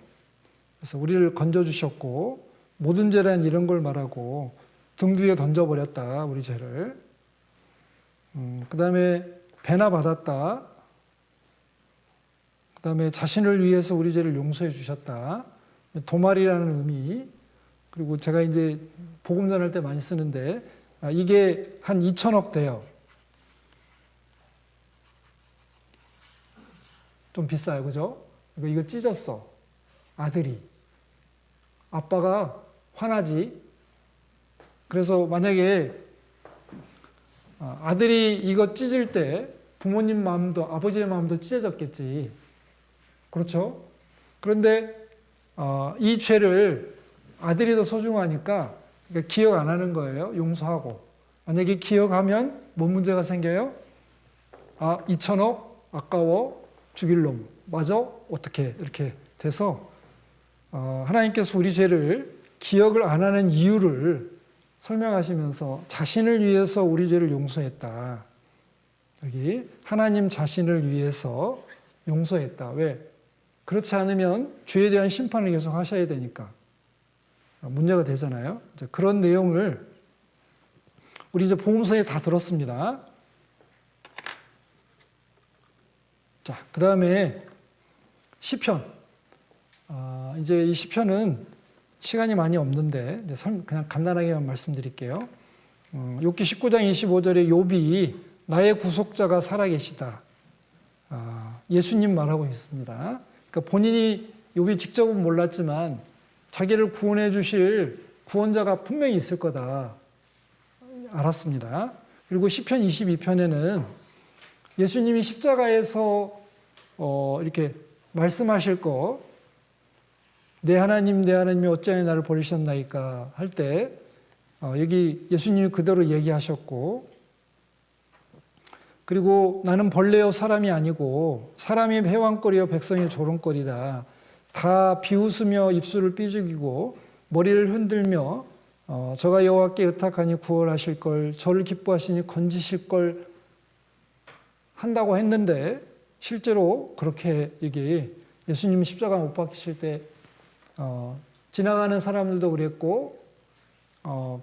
그래서 우리를 건져주셨고 모든 죄란 이런 걸 말하고 등 뒤에 던져버렸다. 우리 죄를. 그 다음에 배나 받았다. 그 다음에 자신을 위해서 우리 죄를 용서해 주셨다. 도말이라는 의미. 그리고 제가 이제 복음 전할 때 많이 쓰는데, 이게 한 2천억 돼요. 좀 비싸요, 그죠? 이거 찢었어. 아들이. 아빠가 화나지. 그래서 만약에 아들이 이거 찢을 때 부모님 마음도, 아버지의 마음도 찢어졌겠지. 그렇죠? 그런데 이 죄를 아들이 더 소중하니까 그러니까 기억 안 하는 거예요. 용서하고. 만약에 기억하면 뭔 문제가 생겨요? 2천억 아까워. 죽일 놈. 맞아? 어떻게 이렇게 돼서 하나님께서 우리 죄를 기억을 안 하는 이유를 설명하시면서 자신을 위해서 우리 죄를 용서했다. 여기 하나님 자신을 위해서 용서했다. 왜? 그렇지 않으면 죄에 대한 심판을 계속 하셔야 되니까 문제가 되잖아요. 이제 그런 내용을 우리 이제 복음서에 다 들었습니다. 자, 그 다음에 시편. 이제 이 시편은 시간이 많이 없는데 그냥 간단하게만 말씀드릴게요. 욥기 19장 25절에 욥이 나의 구속자가 살아계시다. 예수님 말하고 있습니다. 그러니까 본인이 욥이 직접은 몰랐지만 자기를 구원해 주실 구원자가 분명히 있을 거다. 알았습니다. 그리고 시편 22편에는 예수님이 십자가에서 이렇게 말씀하실 거, 내 하나님이 어찌하여 나를 버리셨나이까 할 때 여기 예수님이 그대로 얘기하셨고, 그리고 나는 벌레요 사람이 아니고 사람이 해왕거리요 백성이 조롱거리다. 다 비웃으며 입술을 삐죽이고 머리를 흔들며 저가 여호와께 의탁하니 구원하실 걸, 저를 기뻐하시니 건지실 걸 한다고 했는데 실제로 그렇게 이게 예수님 십자가 못 박히실 때 지나가는 사람들도 그랬고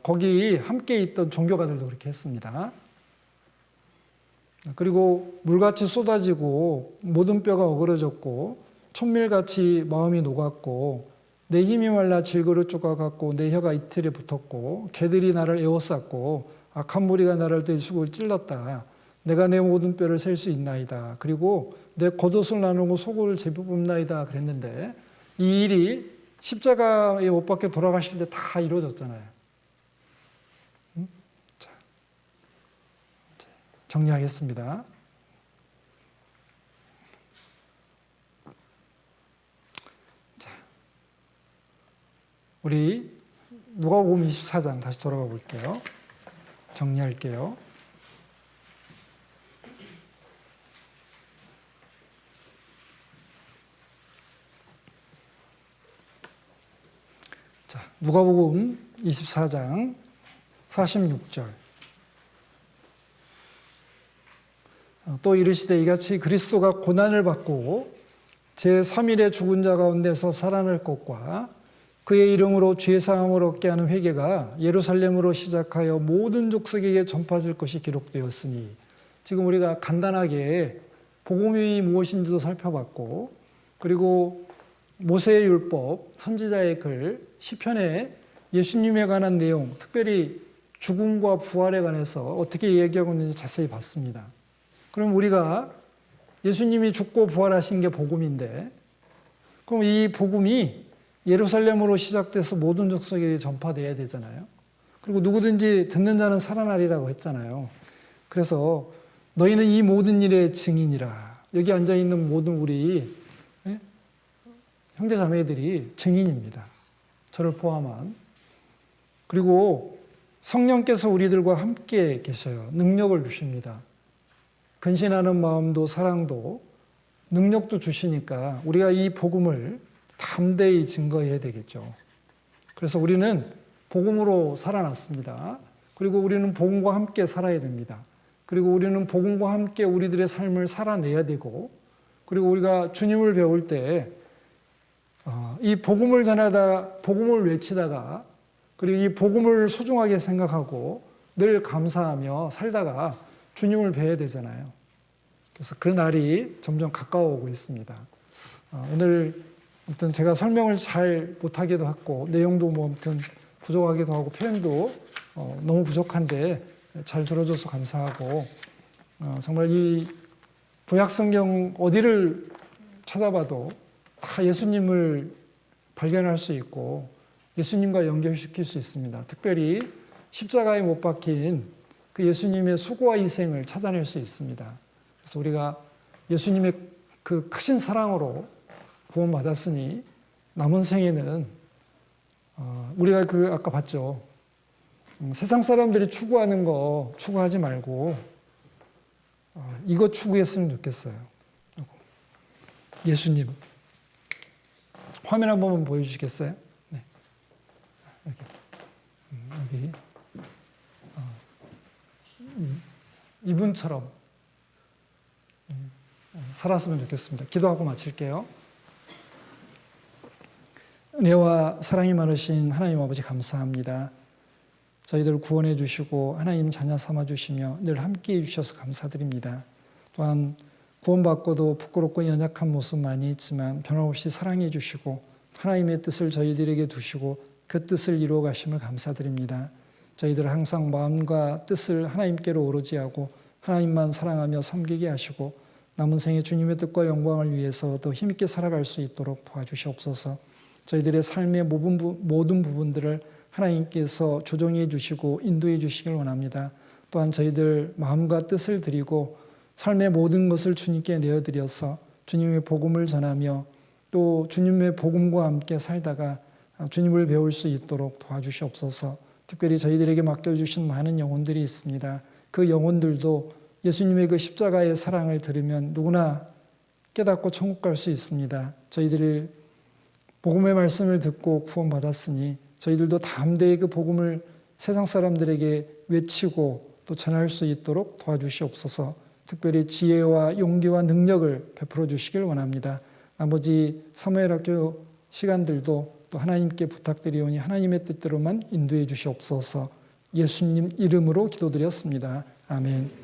거기 함께 있던 종교가들도 그렇게 했습니다. 그리고 물같이 쏟아지고 모든 뼈가 어그러졌고 천밀같이 마음이 녹았고 내 힘이 말라 질그릇 쪼가갖고 내 혀가 이틀에 붙었고 개들이 나를 에워쌌고 악한 무리가 나를 들수고 찔렀다. 내가 내 모든 뼈를 셀 수 있나이다. 그리고 내 겉옷을 나누고 속을 제법나이다 그랬는데 이 일이 십자가에 못 박혀 돌아가실 때 다 이루어졌잖아요. 자, 정리하겠습니다. 자, 우리 누가복음 24장 다시 돌아가 볼게요. 정리할게요. 자, 누가복음 24장 46절. 또 이르시되 이같이 그리스도가 고난을 받고 제3일에 죽은 자 가운데서 살아날 것과 그의 이름으로 죄사함을 얻게 하는 회개가 예루살렘으로 시작하여 모든 족속에게 전파될 것이 기록되었으니, 지금 우리가 간단하게 복음이 무엇인지도 살펴봤고, 그리고 모세의 율법, 선지자의 글, 시편에 예수님에 관한 내용, 특별히 죽음과 부활에 관해서 어떻게 얘기하고 있는지 자세히 봤습니다. 그럼 우리가 예수님이 죽고 부활하신 게 복음인데, 그럼 이 복음이 예루살렘으로 시작돼서 모든 족속에게 전파돼야 되잖아요. 그리고 누구든지 듣는 자는 살아나리라고 했잖아요. 그래서 너희는 이 모든 일의 증인이라. 여기 앉아있는 모든 우리 형제 자매들이 증인입니다. 저를 포함한. 그리고 성령께서 우리들과 함께 계셔요. 능력을 주십니다. 근신하는 마음도 사랑도 능력도 주시니까 우리가 이 복음을 담대히 증거해야 되겠죠. 그래서 우리는 복음으로 살아났습니다. 그리고 우리는 복음과 함께 살아야 됩니다. 그리고 우리는 복음과 함께 우리들의 삶을 살아내야 되고, 그리고 우리가 주님을 배울 때 이 복음을 전하다, 복음을 외치다가, 그리고 이 복음을 소중하게 생각하고 늘 감사하며 살다가 주님을 뵈야 되잖아요. 그래서 그 날이 점점 가까워오고 있습니다. 오늘 아무튼 제가 설명을 잘 못하기도 했고, 내용도 뭐 아무튼 부족하기도 하고, 표현도 너무 부족한데 잘 들어줘서 감사하고, 정말 이 구약성경 어디를 찾아봐도 다 예수님을 발견할 수 있고 예수님과 연결시킬 수 있습니다. 특별히 십자가에 못 박힌 그 예수님의 수고와 희생을 찾아낼 수 있습니다. 그래서 우리가 예수님의 그 크신 사랑으로 구원받았으니 남은 생에는 우리가 그 아까 봤죠. 세상 사람들이 추구하는 거 추구하지 말고 이거 추구했으면 좋겠어요. 예수님. 화면 한 번만 보여주시겠어요? 네. 여기. 이분처럼 살았으면 좋겠습니다. 기도하고 마칠게요. 은혜와 사랑이 많으신 하나님 아버지 감사합니다. 저희들 구원해 주시고 하나님 자녀 삼아 주시며 늘 함께해 주셔서 감사드립니다. 또한 구원받고도 부끄럽고 연약한 모습 많이 있지만 변함없이 사랑해 주시고 하나님의 뜻을 저희들에게 두시고 그 뜻을 이루어 가심을 감사드립니다. 저희들 항상 마음과 뜻을 하나님께로 오로지 하고 하나님만 사랑하며 섬기게 하시고 남은 생에 주님의 뜻과 영광을 위해서 더 힘있게 살아갈 수 있도록 도와주시옵소서. 저희들의 삶의 모든 부분들을 하나님께서 조정해 주시고 인도해 주시길 원합니다. 또한 저희들 마음과 뜻을 드리고 삶의 모든 것을 주님께 내어드려서 주님의 복음을 전하며 또 주님의 복음과 함께 살다가 주님을 배울 수 있도록 도와주시옵소서. 특별히 저희들에게 맡겨주신 많은 영혼들이 있습니다. 그 영혼들도 예수님의 그 십자가의 사랑을 들으면 누구나 깨닫고 천국 갈 수 있습니다. 저희들이 복음의 말씀을 듣고 구원받았으니 저희들도 담대히 그 복음을 세상 사람들에게 외치고 또 전할 수 있도록 도와주시옵소서. 특별히 지혜와 용기와 능력을 베풀어 주시길 원합니다. 나머지 사무엘학교 시간들도 또 하나님께 부탁드리오니 하나님의 뜻대로만 인도해 주시옵소서. 예수님 이름으로 기도드렸습니다. 아멘.